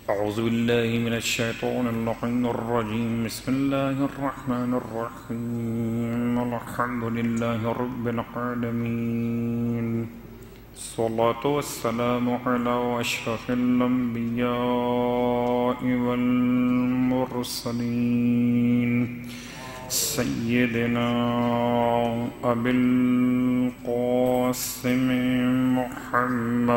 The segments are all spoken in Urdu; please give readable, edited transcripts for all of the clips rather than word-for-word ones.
أعوذ بالله من الشيطان اللعين الرجيم. بسم الله الرحمن الرحيم. الحمد لله رب العالمين. الصلاة والسلام على أشرف الأنبياء والمرسلين سيدنا أبي القاسم محمد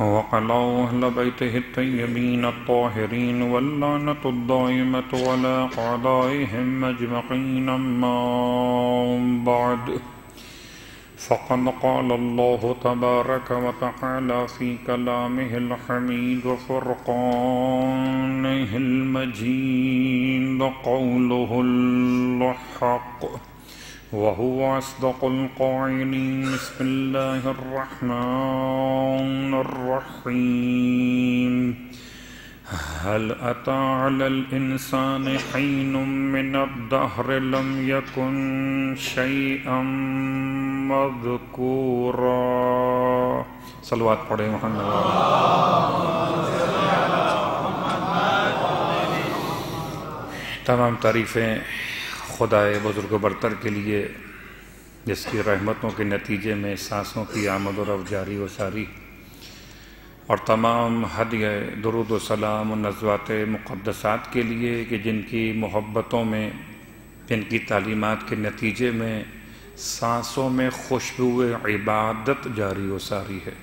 وعلى أهل بيته الطيبين الطاهرين واللعنة الدائمة على أعدائهم أجمعين. أما بعد، فقد قال الله تبارك وتعالى في كلامه الحميد وفرقانه المجيد قوله الحق وهو أصدق القائلين. بسم الله الرحمن الرحيم. هل أتى على الإنسان حين من الدهر لم يكن شيئا مذكورا. صلوات پڑھیں محمد. تمام تعریفیں خدائے بزرگ و برتر کے لیے، جس کی رحمتوں کے نتیجے میں سانسوں کی آمد و رفت جاری و ساری، اور تمام ہدیہ درود و سلام و نزوات مقدسات کے لیے کہ جن کی محبتوں میں، جن کی تعلیمات کے نتیجے میں سانسوں میں خوشبو عبادت جاری و ساری ہے.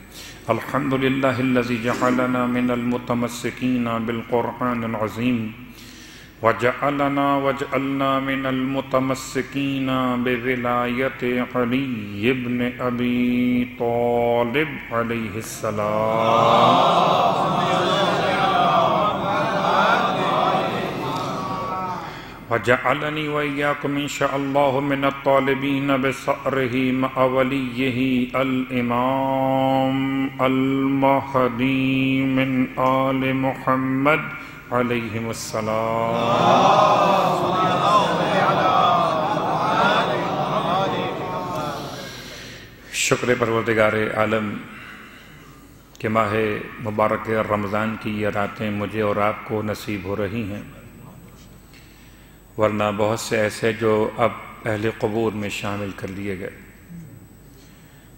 الحمدللہ الذی جعلنا من المتمسکین بالقرآن العظیم وجعلنا من المتمسکین بولایت علی بن ابی طالب علیہ السلام. وجعلنی وإیاکم انشاءاللہ من الطالبین بثأرہ مع ولیہ الامام المہدی من آل محمد علیہم السلام. شکر پروردگار عالم کہ ماہ مبارک رمضان کی یہ راتیں مجھے اور آپ کو نصیب ہو رہی ہیں، ورنہ بہت سے ایسے جو اب اہل قبور میں شامل کر لیے گئے،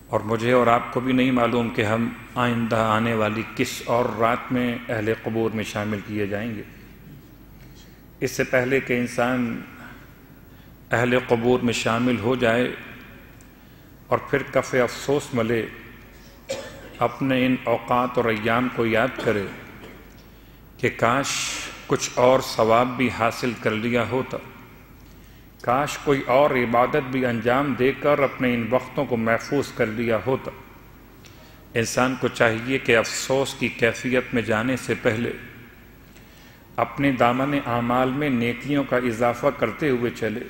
اور مجھے اور آپ کو بھی نہیں معلوم کہ ہم آئندہ آنے والی کس اور رات میں اہل قبور میں شامل کیے جائیں گے. اس سے پہلے کہ انسان اہل قبور میں شامل ہو جائے اور پھر کف افسوس ملے، اپنے ان اوقات اور ایام کو یاد کرے کہ کاش کچھ اور ثواب بھی حاصل کر لیا ہوتا، کاش کوئی اور عبادت بھی انجام دے کر اپنے ان وقتوں کو محفوظ کر لیا ہوتا. انسان کو چاہیے کہ افسوس کی کیفیت میں جانے سے پہلے اپنے دامن اعمال میں نیکیوں کا اضافہ کرتے ہوئے چلے،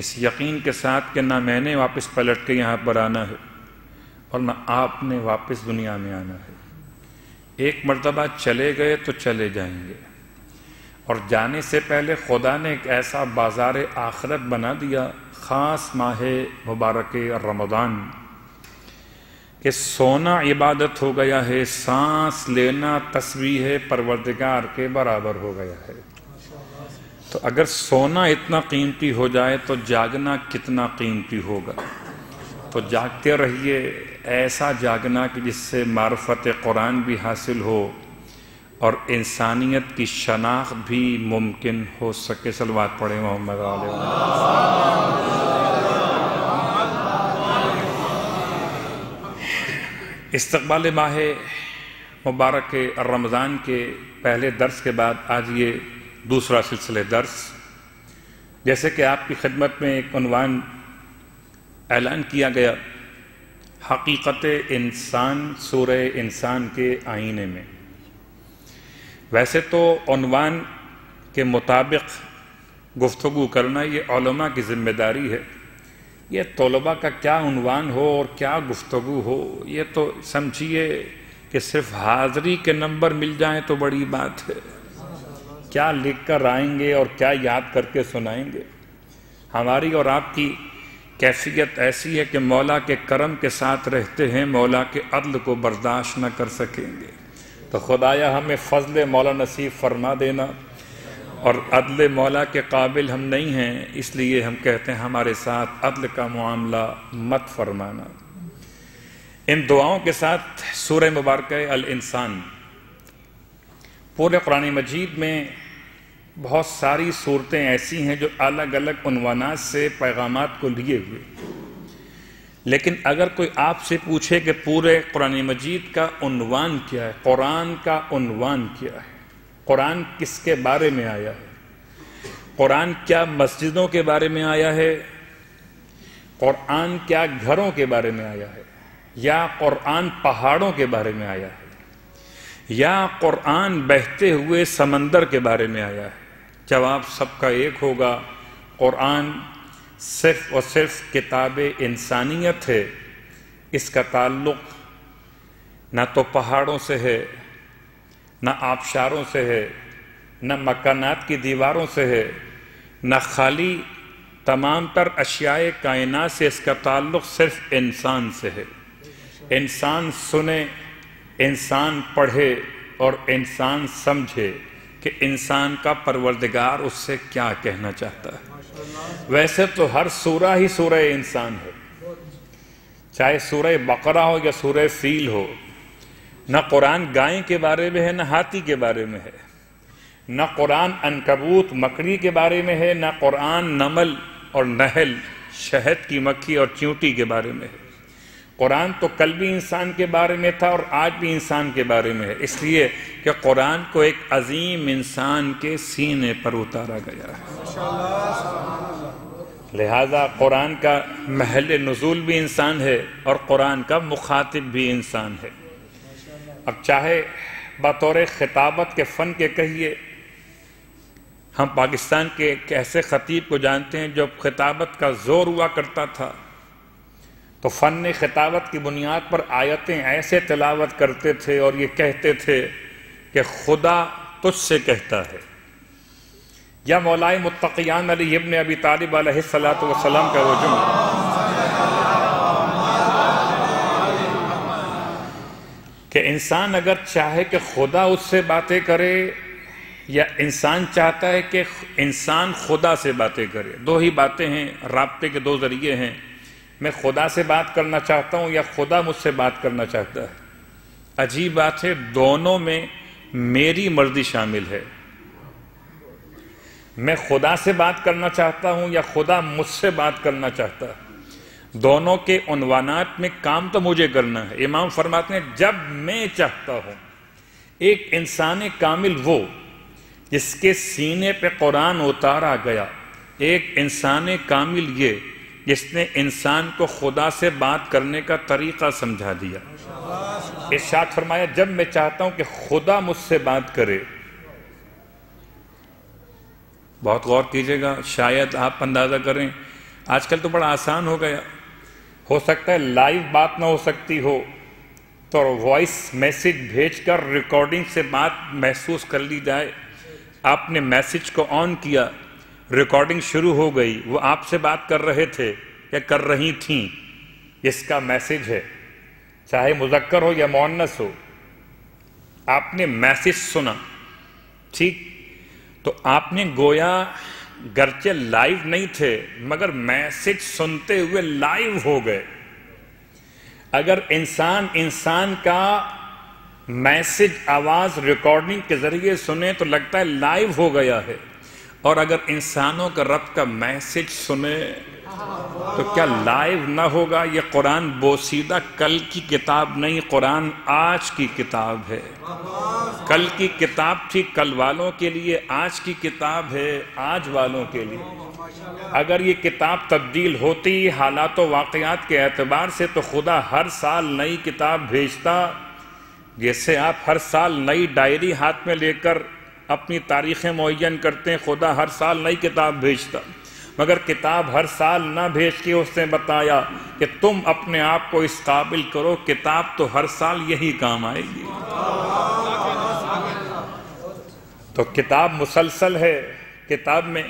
اس یقین کے ساتھ کہ نہ میں نے واپس پلٹ کے یہاں پر آنا ہے اور نہ آپ نے واپس دنیا میں آنا ہے. ایک مرتبہ چلے گئے تو چلے جائیں گے، اور جانے سے پہلے خدا نے ایک ایسا بازار آخرت بنا دیا، خاص ماہ مبارک رمضان، کہ سونا عبادت ہو گیا ہے، سانس لینا تسبیح پروردگار کے برابر ہو گیا ہے. تو اگر سونا اتنا قیمتی ہو جائے تو جاگنا کتنا قیمتی ہوگا. تو جاگتے رہیے، ایسا جاگنا کہ جس سے معرفت قرآن بھی حاصل ہو اور انسانیت کی شناخت بھی ممکن ہو سکے. صلوات پڑھیں محمد علیہ وسلم. استقبال ماہ مبارک رمضان کے پہلے درس کے بعد آج یہ دوسرا سلسلہ درس، جیسے کہ آپ کی خدمت میں ایک عنوان اعلان کیا گیا، حقیقت انسان سورہ انسان کے آئینے میں. ویسے تو عنوان کے مطابق گفتگو کرنا یہ علماء کی ذمہ داری ہے. یہ طلباء کا کیا عنوان ہو اور کیا گفتگو ہو، یہ تو سمجھیے کہ صرف حاضری کے نمبر مل جائیں تو بڑی بات ہے. کیا لکھ کر آئیں گے اور کیا یاد کر کے سنائیں گے. ہماری اور آپ کی کیفیت ایسی ہے کہ مولا کے کرم کے ساتھ رہتے ہیں، مولا کے عدل کو برداشت نہ کر سکیں گے۔ تو خدایا ہمیں فضل مولا نصیب فرما دینا، اور عدل مولا کے قابل ہم نہیں ہیں، اس لیے ہم کہتے ہیں ہمارے ساتھ عدل کا معاملہ مت فرمانا۔ ان دعاؤں کے ساتھ سورہ مبارکہ الانسان، پورے قرآن مجید میں بہت ساری صورتیں ایسی ہیں جو الگ الگ عنوانات سے پیغامات کو لیے ہوئے، لیکن اگر کوئی آپ سے پوچھے کہ پورے قرآن مجید کا عنوان کیا ہے، قرآن کا عنوان کیا ہے، قرآن کس کے بارے میں آیا ہے، قرآن کیا مسجدوں کے بارے میں آیا ہے، قرآن کیا گھروں کے بارے میں آیا ہے، یا قرآن پہاڑوں کے بارے میں آیا ہے، یا قرآن بہتے ہوئے سمندر کے بارے میں آیا ہے، جواب سب کا ایک ہوگا، قرآن صرف اور صرف کتاب انسانیت ہے۔ اس کا تعلق نہ تو پہاڑوں سے ہے، نہ آبشاروں سے ہے، نہ مکانات کی دیواروں سے ہے، نہ خالی تمام تر اشیاء کائنات سے، اس کا تعلق صرف انسان سے ہے۔ انسان سنے، انسان پڑھے اور انسان سمجھے کہ انسان کا پروردگار اس سے کیا کہنا چاہتا ہے۔ ویسے تو ہر سورہ ہی سورہ انسان ہے، چاہے سورہ بقرہ ہو یا سورہ فیل ہو۔ نہ قرآن گائیں کے بارے میں ہے، نہ ہاتھی کے بارے میں ہے، نہ قرآن عنکبوت مکڑی کے بارے میں ہے، نہ قرآن نمل اور نحل شہد کی مکھی اور چیونٹی کے بارے میں ہے۔ قرآن تو کل بھی انسان کے بارے میں تھا اور آج بھی انسان کے بارے میں ہے، اس لیے کہ قرآن کو ایک عظیم انسان کے سینے پر اتارا گیا ہے۔ لہذا قرآن کا محل نزول بھی انسان ہے اور قرآن کا مخاطب بھی انسان ہے۔ اب چاہے بطور خطابت کے فن کے کہیے، ہم پاکستان کے ایک ایسے خطیب کو جانتے ہیں جو خطابت کا زور ہوا کرتا تھا تو فن خطابت کی بنیاد پر آیتیں ایسے تلاوت کرتے تھے اور یہ کہتے تھے کہ خدا تجھ سے کہتا ہے، یا مولائے متقیان علی ابن ابی طالب علیہ السلام کا وہ جملہ کہ انسان اگر چاہے کہ خدا اس سے باتیں کرے یا انسان چاہتا ہے کہ انسان خدا سے باتیں کرے، دو ہی باتیں ہیں، رابطے کے دو ذریعے ہیں، میں خدا سے بات کرنا چاہتا ہوں یا خدا مجھ سے بات کرنا چاہتا ہے۔ عجیب بات ہے، دونوں میں میری مرضی شامل ہے، میں خدا سے بات کرنا چاہتا ہوں یا خدا مجھ سے بات کرنا چاہتا ہے، دونوں کے عنوانات میں کام تو مجھے کرنا ہے۔ امام فرماتے ہیں جب میں چاہتا ہوں، ایک انسان کامل وہ جس کے سینے پہ قرآن اتارا گیا، ایک انسان کامل یہ جس نے انسان کو خدا سے بات کرنے کا طریقہ سمجھا دیا۔ ارشاد فرمایا جب میں چاہتا ہوں کہ خدا مجھ سے بات کرے، بہت غور کیجئے گا، شاید آپ اندازہ کریں آج کل تو بڑا آسان ہو گیا، ہو سکتا ہے لائیو بات نہ ہو سکتی ہو تو وائس میسج بھیج کر ریکارڈنگ سے بات محسوس کر لی جائے۔ آپ نے میسج کو آن کیا، ریکارڈنگ شروع ہو گئی، وہ آپ سے بات کر رہے تھے یا کر رہی تھیں، اس کا میسج ہے، چاہے مذکر ہو یا مؤنث ہو۔ آپ نے میسج سنا، ٹھیک، تو آپ نے گویا گرچہ لائیو نہیں تھے مگر میسج سنتے ہوئے لائیو ہو گئے۔ اگر انسان کا میسج آواز ریکارڈنگ کے ذریعے سنے تو لگتا ہے لائیو ہو گیا ہے، اور اگر انسانوں کا رب کا میسج سنے تو کیا لائیو نہ ہوگا؟ یہ قرآن بوسیدہ کل کی کتاب نہیں، قرآن آج کی کتاب ہے۔ کل کی کتاب تھی کل والوں کے لیے، آج کی کتاب ہے آج والوں کے لیے۔ اگر یہ کتاب تبدیل ہوتی حالات و واقعات کے اعتبار سے تو خدا ہر سال نئی کتاب بھیجتا، جیسے آپ ہر سال نئی ڈائری ہاتھ میں لے کر اپنی تاریخیں معین کرتے ہیں، خدا ہر سال نئی کتاب بھیجتا، مگر کتاب ہر سال نہ بھیج کے اس نے بتایا کہ تم اپنے آپ کو اس قابل کرو، کتاب تو ہر سال یہی کام آئے گی۔ تو کتاب مسلسل ہے، کتاب میں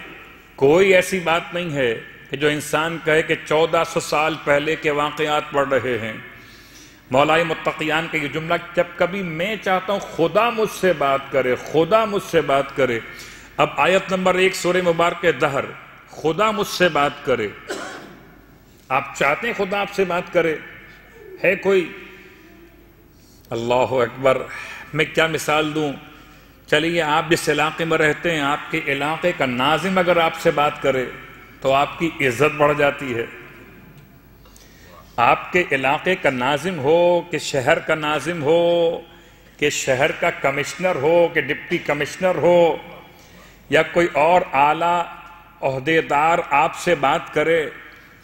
کوئی ایسی بات نہیں ہے کہ جو انسان کہے کہ 1400 سال پہلے کے واقعات پڑھ رہے ہیں. مولائے متقیان کا یہ جملہ، جب کبھی میں چاہتا ہوں خدا مجھ سے بات کرے، خدا مجھ سے بات کرے. اب آیت نمبر 1 سورہ مبارکہ دہر، خدا مجھ سے بات کرے. آپ چاہتے ہیں خدا آپ سے بات کرے؟ ہے کوئی؟ اللہ اکبر. میں کیا مثال دوں؟ چلیے آپ جس علاقے میں رہتے ہیں، آپ کے علاقے کا ناظم اگر آپ سے بات کرے تو آپ کی عزت بڑھ جاتی ہے. آپ کے علاقے کا ناظم ہو، کہ شہر کا ناظم ہو، کہ شہر کا کمشنر ہو، کہ ڈپٹی کمشنر ہو، یا کوئی اور اعلیٰ عہدیدار آپ سے بات کرے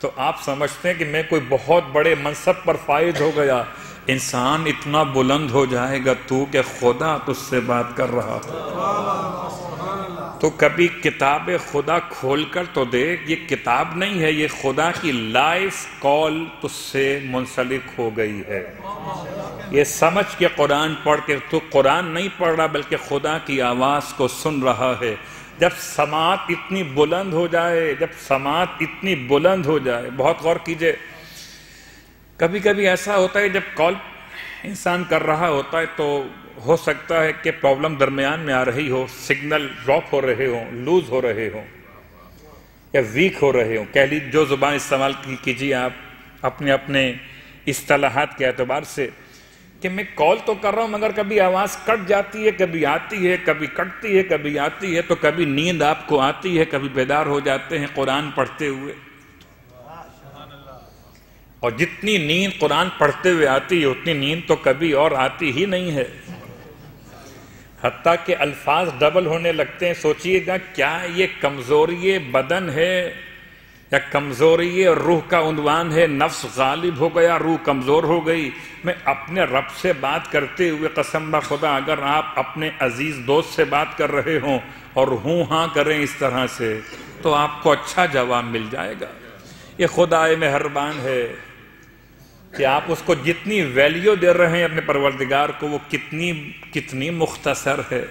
تو آپ سمجھتے ہیں کہ میں کوئی بہت بڑے منصب پر فائز ہو گیا. انسان اتنا بلند ہو جائے گا تو کہ خدا تجھ سے بات کر رہا ہو. تو کبھی کتاب خدا کھول کر تو دیکھ، یہ کتاب نہیں ہے، یہ خدا کی لائف کال تجھ سے منسلک ہو گئی ہے. یہ سمجھ کے قرآن پڑھ کے تو قرآن نہیں پڑھ رہا بلکہ خدا کی آواز کو سن رہا ہے. جب سماعت اتنی بلند ہو جائے، جب سماعت اتنی بلند ہو جائے، بہت غور کیجئے. کبھی کبھی ایسا ہوتا ہے جب کال انسان کر رہا ہوتا ہے تو ہو سکتا ہے کہ پرابلم درمیان میں آ رہی ہو، سگنل ڈراپ ہو رہے ہوں، لوز ہو رہے ہوں یا ویک ہو رہے ہوں. کہہ لیجیے جو زبان استعمال کیجیے آپ اپنے اپنے اصطلاحات کے اعتبار سے، کہ میں کال تو کر رہا ہوں مگر کبھی آواز کٹ جاتی ہے، کبھی آتی ہے، کبھی کٹتی ہے، کبھی آتی ہے. تو کبھی نیند آپ کو آتی ہے، کبھی بیدار ہو جاتے ہیں قرآن پڑھتے ہوئے. اور جتنی نیند قرآن پڑھتے ہوئے آتی ہے اتنی نیند تو کبھی اور آتی ہی نہیں ہے. حتیٰ کہ الفاظ ڈبل ہونے لگتے ہیں. سوچئے گا کیا یہ کمزوری بدن ہے یا کمزوری روح کا عنوان ہے؟ نفس غالب ہو گیا، روح کمزور ہو گئی. میں اپنے رب سے بات کرتے ہوئے قسم بخدا اگر آپ اپنے عزیز دوست سے بات کر رہے ہوں اور ہوں ہاں کریں اس طرح سے تو آپ کو اچھا جواب مل جائے گا. یہ خدا مہربان ہے کہ آپ اس کو جتنی ویلیو دے رہے ہیں اپنے پروردگار کو وہ کتنی مختصر ہے.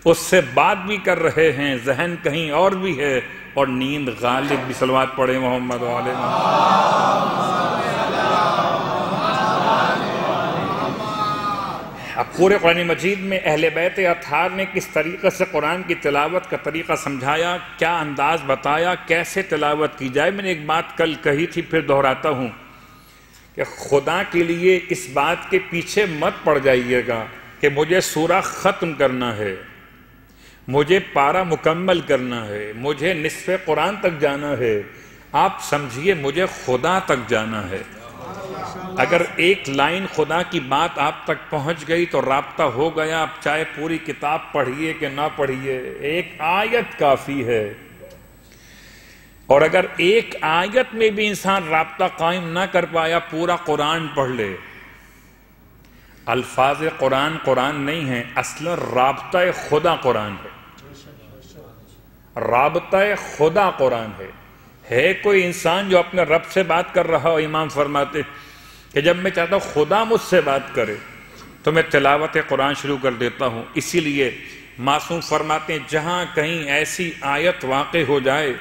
اس سے بات بھی کر رہے ہیں، ذہن کہیں اور بھی ہے اور نیند غالب بھی. صلوات پڑھیں محمد و آل محمد. اب پورے قرآن مجید میں اہل بیت اطہار نے کس طریقے سے قرآن کی تلاوت کا طریقہ سمجھایا، کیا انداز بتایا، کیسے تلاوت کی جائے. میں نے ایک بات کل کہی تھی، پھر دہراتا ہوں کہ خدا کے لیے اس بات کے پیچھے مت پڑ جائیے گا کہ مجھے سورہ ختم کرنا ہے، مجھے پارہ مکمل کرنا ہے، مجھے نصف قرآن تک جانا ہے. آپ سمجھیے مجھے خدا تک جانا ہے. اگر ایک لائن خدا کی بات آپ تک پہنچ گئی تو رابطہ ہو گیا. آپ چاہے پوری کتاب پڑھیے کہ نہ پڑھیے، ایک آیت کافی ہے. اور اگر ایک آیت میں بھی انسان رابطہ قائم نہ کر پایا، پورا قرآن پڑھ لے. الفاظ قرآن قرآن نہیں ہیں، اصلا رابطہ خدا قرآن ہے. رابطہ خدا قرآن ہے. ہے کوئی انسان جو اپنے رب سے بات کر رہا ہو؟ امام فرماتے کہ جب میں چاہتا ہوں خدا مجھ سے بات کرے تو میں تلاوت قرآن شروع کر دیتا ہوں. اسی لیے معصوم فرماتے ہیں جہاں کہیں ایسی آیت واقع ہو جائے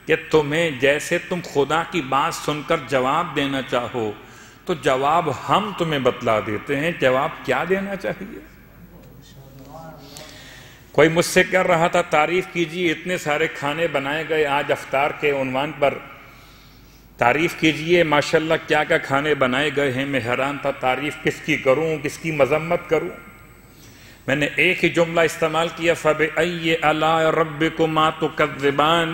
کہ تمہیں جیسے تم خدا کی بات سن کر جواب دینا چاہو تو جواب ہم تمہیں بتلا دیتے ہیں. جواب کیا دینا چاہیے؟ کوئی مجھ سے کر رہا تھا تعریف کیجیے، اتنے سارے کھانے بنائے گئے آج افطار کے عنوان پر، تعریف کیجیے ماشاءاللہ کیا کیا کھانے بنائے گئے ہیں. میں حیران تھا تعریف کس کی کروں، کس کی مذمت کروں. میں نے ایک ہی جملہ استعمال کیا، فَبِأَيِّ آلَاءِ رَبِّكُمَا تُكَذِّبَانِ.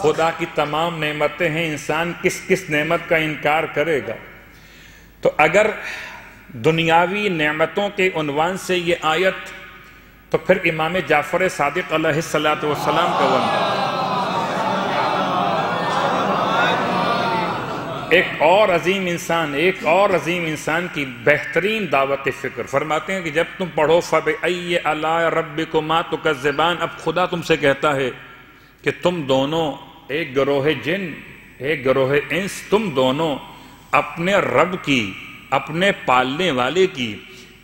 خدا کی تمام نعمتیں ہیں، انسان کس کس نعمت کا انکار کرے گا؟ تو اگر دنیاوی نعمتوں کے عنوان سے یہ آیت، تو پھر امام جعفر صادق علیہ السلام کا عنوان. ایک اور عظیم انسان کی بہترین دعوت فکر فرماتے ہیں کہ جب تم پڑھو فَبِأَيِّ آلَاءِ رَبِّكُمَا تُكَذِّبَانِ، اب خدا تم سے کہتا ہے کہ تم دونوں، ایک گروہ جن ایک گروہ انس، تم دونوں اپنے رب کی، اپنے پالنے والے کی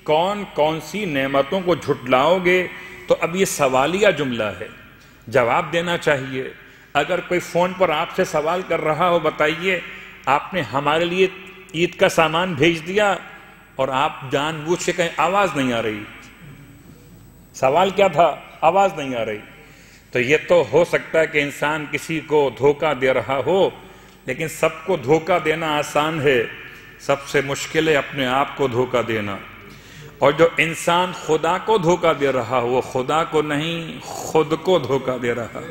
کون کون سی نعمتوں کو جھٹلاؤ گے؟ تو اب یہ سوالیہ جملہ ہے، جواب دینا چاہیے. اگر کوئی فون پر آپ سے سوال کر رہا ہو، بتائیے آپ نے ہمارے لیے عید کا سامان بھیج دیا اور آپ جان بوجھ کے کہیں آواز نہیں آ رہی، سوال کیا تھا؟ آواز نہیں آ رہی. تو یہ تو ہو سکتا ہے کہ انسان کسی کو دھوکہ دے رہا ہو، لیکن سب کو دھوکہ دینا آسان ہے، سب سے مشکل ہے اپنے آپ کو دھوکہ دینا. اور جو انسان خدا کو دھوکہ دے رہا ہو، وہ خدا کو نہیں خود کو دھوکہ دے رہا ہے.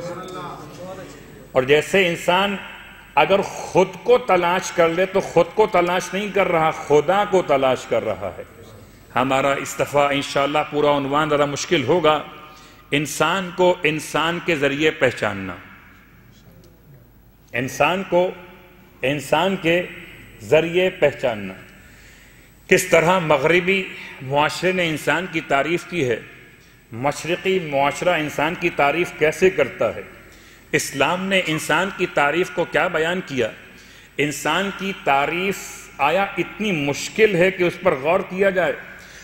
اور جیسے انسان اگر خود کو تلاش کر لے تو خود کو تلاش نہیں کر رہا، خدا کو تلاش کر رہا ہے. ہمارا اس دفعہ انشاءاللہ پورا عنوان ذرا مشکل ہوگا، انسان کو انسان کے ذریعے پہچاننا. انسان کو انسان کے ذریعے پہچاننا. کس طرح مغربی معاشرے نے انسان کی تعریف کی ہے، مشرقی معاشرہ انسان کی تعریف کیسے کرتا ہے، اسلام نے انسان کی تعریف کو کیا بیان کیا. انسان کی تعریف آیا اتنی مشکل ہے کہ اس پر غور کیا جائے،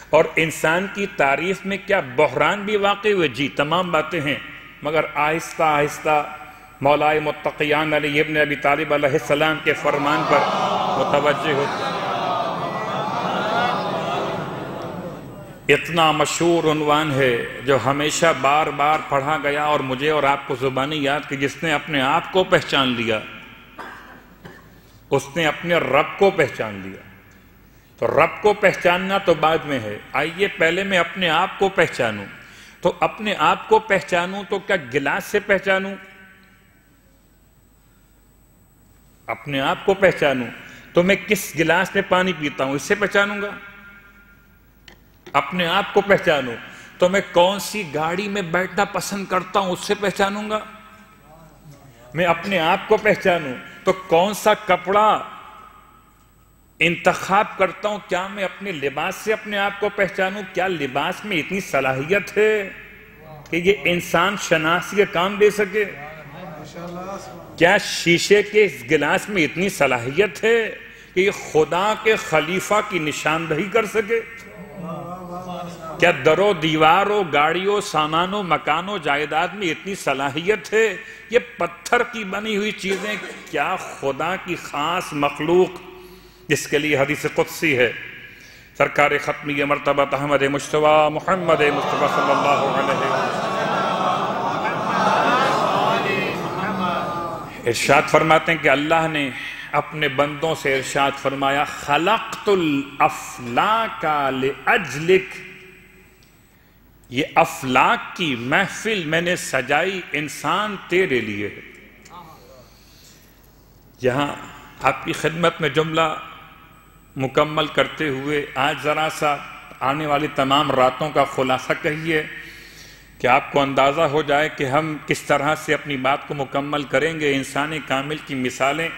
اور انسان کی تعریف میں کیا بحران بھی واقع ہوئے؟ جی، تمام باتیں ہیں، مگر آہستہ آہستہ مولائے متقیان علی ابن ابی طالب علیہ السلام کے فرمان پر متوجہ ہوتے ہیں. اتنا مشہور عنوان ہے جو ہمیشہ بار بار پڑھا گیا اور مجھے اور آپ کو زبانی یاد کہ جس نے اپنے آپ کو پہچان لیا اس نے اپنے رب کو پہچان لیا. تو رب کو پہچاننا تو بعد میں ہے، آئیے پہلے میں اپنے آپ کو پہچانوں. تو اپنے آپ کو پہچانوں تو کیا گلاس سے پہچانوں؟ اپنے آپ کو پہچانوں تو میں کس گلاس میں پانی پیتا ہوں اس سے پہچانوں گا. اپنے آپ کو پہچانوں تو میں کون سی گاڑی میں بیٹھنا پسند کرتا ہوں اس سے پہچانوں گا. میں اپنے آپ کو پہچانوں تو کون سا کپڑا انتخاب کرتا ہوں، کیا میں اپنے لباس سے اپنے آپ کو پہچانوں؟ کیا لباس میں اتنی صلاحیت ہے کہ یہ انسان شناسی کا کام دے سکے؟ کیا شیشے کے اس گلاس میں اتنی صلاحیت ہے کہ یہ خدا کے خلیفہ کی نشاندہی کر سکے؟ کیا درو دیواروں، گاڑیوں، سامانوں، مکانوں، جائیداد میں اتنی صلاحیت ہے؟ یہ پتھر کی بنی ہوئی چیزیں کیا خدا کی خاص مخلوق جس کے لیے حدیث قدسی ہے، سرکار ختمی مرتبہ احمد مجتبیٰ محمد مصطفیٰ صلی اللہ علیہ وسلم ارشاد فرماتے ہیں کہ اللہ نے اپنے بندوں سے ارشاد فرمایا، خلقت الافلاک لاجلک، یہ افلاک کی محفل میں نے سجائی انسان تیرے لیے ہے. یہاں آپ کی خدمت میں جملہ مکمل کرتے ہوئے آج ذرا سا آنے والی تمام راتوں کا خلاصہ کہیے کہ آپ کو اندازہ ہو جائے کہ ہم کس طرح سے اپنی بات کو مکمل کریں گے. انسان کامل کی مثالیں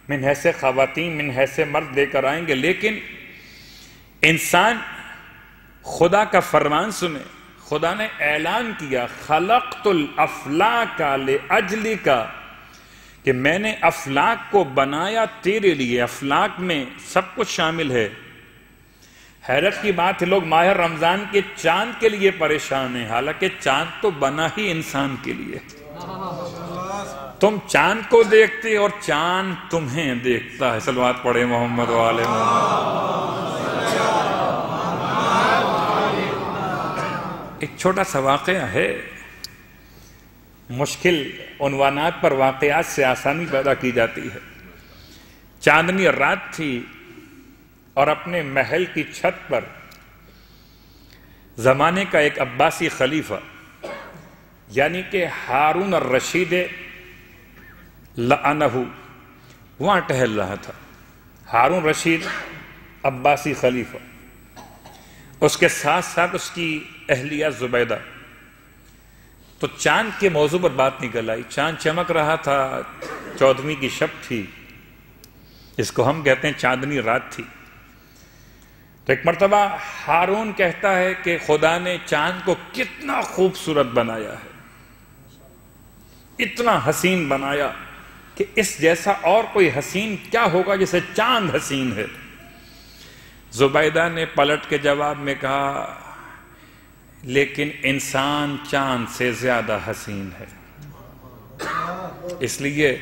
من حیث خواتین من حیث مرد لے کر آئیں گے، لیکن انسان خدا کا فرمان سنے. خدا نے اعلان کیا، خلقت الافلاک لاجلک، کہ میں نے افلاک کو بنایا تیرے لیے. افلاک میں سب کچھ شامل ہے. حیرت کی بات ہے، لوگ ماہ رمضان کے چاند کے لیے پریشان ہیں، حالانکہ چاند تو بنا ہی انسان کے لیے. تم چاند کو دیکھتے اور چاند تمہیں دیکھتا ہے. صلوات پڑھے محمد و آل محمد. ایک چھوٹا سا واقعہ ہے، مشکل عنوانات پر واقعات سے آسانی پیدا کی جاتی ہے. چاندنی رات تھی اور اپنے محل کی چھت پر زمانے کا ایک عباسی خلیفہ یعنی کہ ہارون الرشید لعنہ وہاں ٹہل رہا تھا. ہارون رشید عباسی خلیفہ، اس کے ساتھ ساتھ اس کی اہلیہ زبیدہ. تو چاند کے موضوع پر بات نکل آئی. چاند چمک رہا تھا، 14ویں کی شب تھی، جس کو ہم کہتے ہیں چاندنی رات تھی. تو ایک مرتبہ ہارون کہتا ہے کہ خدا نے چاند کو کتنا خوبصورت بنایا ہے، اتنا حسین بنایا کہ اس جیسا اور کوئی حسین کیا ہوگا جیسے چاند حسین ہے. زبیدہ نے پلٹ کے جواب میں کہا، لیکن انسان چاند سے زیادہ حسین ہے. اس لیے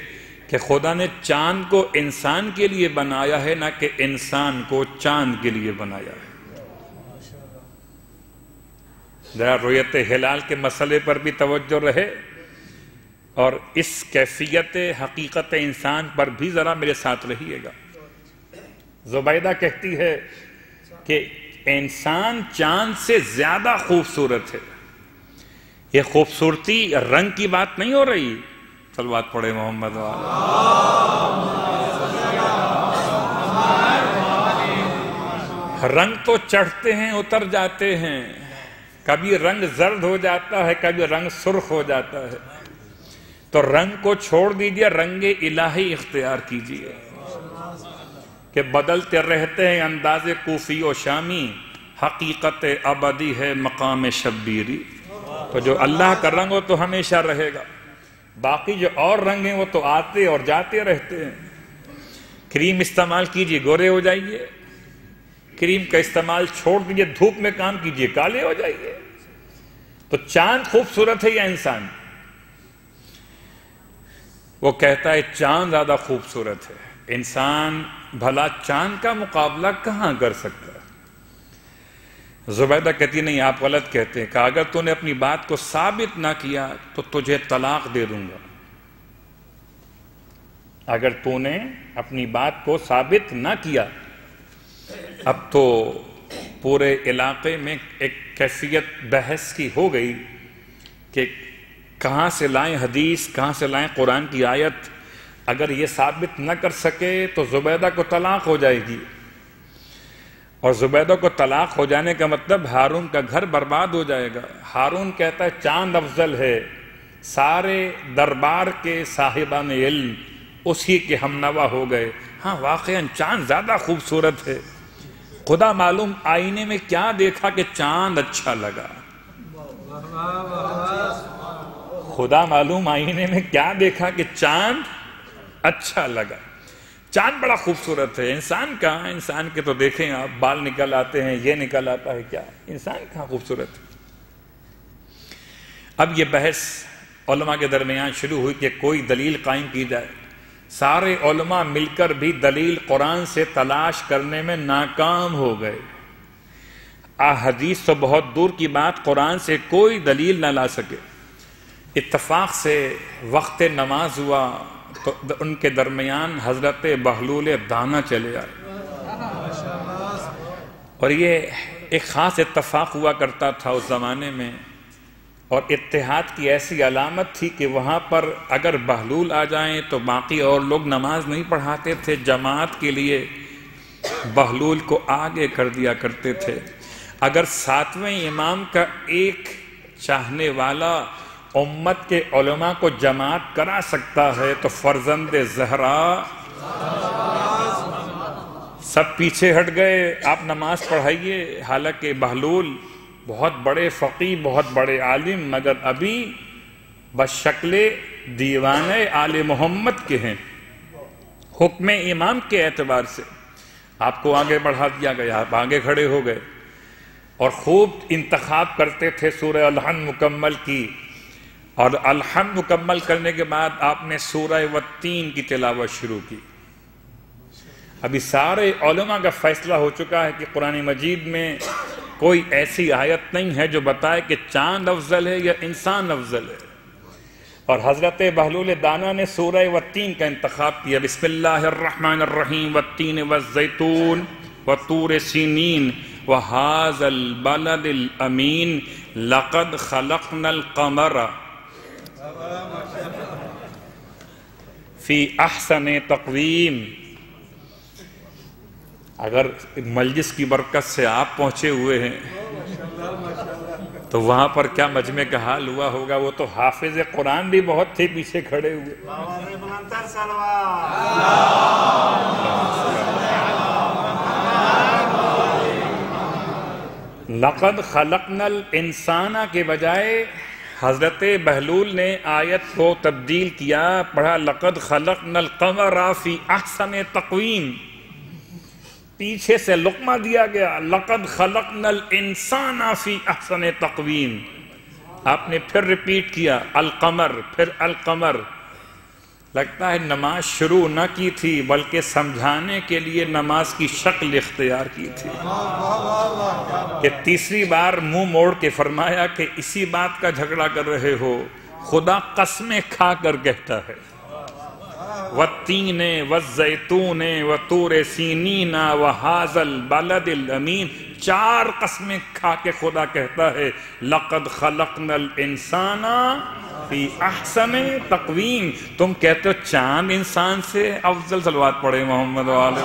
کہ خدا نے چاند کو انسان کے لیے بنایا ہے، نہ کہ انسان کو چاند کے لیے بنایا ہے۔ ذرا رؤیت ہلال کے مسئلے پر بھی توجہ رہے، اور اس کیفیت حقیقت انسان پر بھی ذرا میرے ساتھ رہیے گا۔ زبیدہ کہتی ہے کہ انسان چاند سے زیادہ خوبصورت ہے۔ یہ خوبصورتی رنگ کی بات نہیں ہو رہی، صلوات پڑھے محمد والا۔ رنگ تو چڑھتے ہیں اتر جاتے ہیں، کبھی رنگ زرد ہو جاتا ہے، کبھی رنگ سرخ ہو جاتا ہے، تو رنگ کو چھوڑ دیجئے، رنگ الہی اختیار کیجئے کہ بدلتے رہتے ہیں انداز کوفی و شامی، حقیقت ابدی ہے مقام شبیری۔ تو جو اللہ کا رنگ ہو تو ہمیشہ رہے گا، باقی جو اور رنگ ہیں وہ تو آتے اور جاتے رہتے ہیں۔ کریم استعمال کیجئے، گورے ہو جائیے، کریم کا استعمال چھوڑ دیجئے، دھوپ میں کام کیجئے، کالے ہو جائیے۔ تو چاند خوبصورت ہے یا انسان؟ وہ کہتا ہے چاند زیادہ خوبصورت ہے، انسان بھلا چاند کا مقابلہ کہاں کر سکتا ہے؟ زبیدہ کہتی نہیں، آپ غلط کہتے ہیں، کہ اگر تو نے اپنی بات کو ثابت نہ کیا تو تجھے طلاق دے دوں گا۔ اگر تو نے اپنی بات کو ثابت نہ کیا، اب تو پورے علاقے میں ایک کیفیت بحث کی ہو گئی کہ کہاں سے لائیں حدیث، کہاں سے لائیں قرآن کی آیت۔ اگر یہ ثابت نہ کر سکے تو زبیدہ کو طلاق ہو جائے گی، اور زبیدہ کو طلاق ہو جانے کا مطلب ہارون کا گھر برباد ہو جائے گا۔ ہارون کہتا ہے چاند افضل ہے، سارے دربار کے صاحبان علم اسی کے ہمنوا ہو گئے۔ ہاں واقعاً چاند زیادہ خوبصورت ہے، خدا معلوم آئینے میں کیا دیکھا کہ چاند اچھا لگا، خدا معلوم آئینے میں کیا دیکھا کہ چاند اچھا لگا۔ چاند بڑا خوبصورت ہے، انسان کہاں؟ انسان کے تو دیکھیں آپ، بال نکل آتے ہیں، یہ نکل آتا ہے، کیا انسان کہاں خوبصورت ہے؟ اب یہ بحث علماء کے درمیان شروع ہوئی کہ کوئی دلیل قائم کی جائے۔ سارے علماء مل کر بھی دلیل قرآن سے تلاش کرنے میں ناکام ہو گئے۔ حدیث تو بہت دور کی بات، قرآن سے کوئی دلیل نہ لا سکے۔ اتفاق سے وقت نماز ہوا تو ان کے درمیان حضرت بہلول دانا چلے آئے، اور یہ ایک خاص اتفاق ہوا کرتا تھا اس زمانے میں، اور اتحاد کی ایسی علامت تھی کہ وہاں پر اگر بہلول آ جائیں تو باقی اور لوگ نماز نہیں پڑھاتے تھے، جماعت کے لیے بہلول کو آگے کر دیا کرتے تھے۔ اگر ساتویں امام کا ایک چاہنے والا امت کے علماء کو جماعت کرا سکتا ہے تو فرزند زہرا سب پیچھے ہٹ گئے، آپ نماز پڑھائیے۔ حالانکہ بہلول بہت بڑے فقیہ، بہت بڑے عالم، مگر ابھی بشکل دیوانے آل محمد کے ہیں، حکم امام کے اعتبار سے آپ کو آگے بڑھا دیا گیا، آپ آگے کھڑے ہو گئے، اور خوب انتخاب کرتے تھے سورہ الحمد مکمل کی، اور الحمد مکمل کرنے کے بعد آپ نے سورہ والتین کی تلاوت شروع کی۔ ابھی سارے علماء کا فیصلہ ہو چکا ہے کہ قرآن مجید میں کوئی ایسی آیت نہیں ہے جو بتائے کہ چاند افضل ہے یا انسان افضل ہے، اور حضرت بہلول دانا نے سورہ والتین کا انتخاب کیا۔ بسم اللہ الرحمن الرحیم، والتین والزیتون وطور سینین وہذا البلد الامین لقد خلقنا القمر فی احسن تقویم۔ اگر مجلس کی برکت سے آپ پہنچے ہوئے ہیں تو وہاں پر کیا مجمع کا حال ہوا ہوگا؟ وہ تو حافظ قرآن بھی بہت تھے پیچھے کھڑے ہوئے۔ لقد خلقنا الانسان کے بجائے حضرت بہلول نے آیت کو تبدیل کیا، پڑھا لقد خلقنا القمر فی احسن تقویم، پیچھے سے لقمہ دیا گیا، لقد خلقنا الانسان فی احسن تقویم۔ آپ نے پھر ریپیٹ کیا القمر، پھر القمر، لگتا ہے نماز شروع نہ کی تھی بلکہ سمجھانے کے لیے نماز کی شکل اختیار کی تھی کہ تیسری بار منہ موڑ کے فرمایا کہ اسی بات کا جھگڑا کر رہے ہو، خدا قسمیں کھا کر کہتا ہے وَالتِّينِ وَالزَّيْتُونِ وَطُورِ سِينِينَ وَهَذَا الْبَلَدِ الْأَمِينَ، 4 قسمیں کھا کے خدا کہتا ہے لَقَدْ خَلَقْنَا الْإِنسَانَ فِي أَحْسَنِ تَقْوِيمٍ۔ تم کہتے ہو چاند انسان سے افضل، صلوات پڑھے محمد وآلہ۔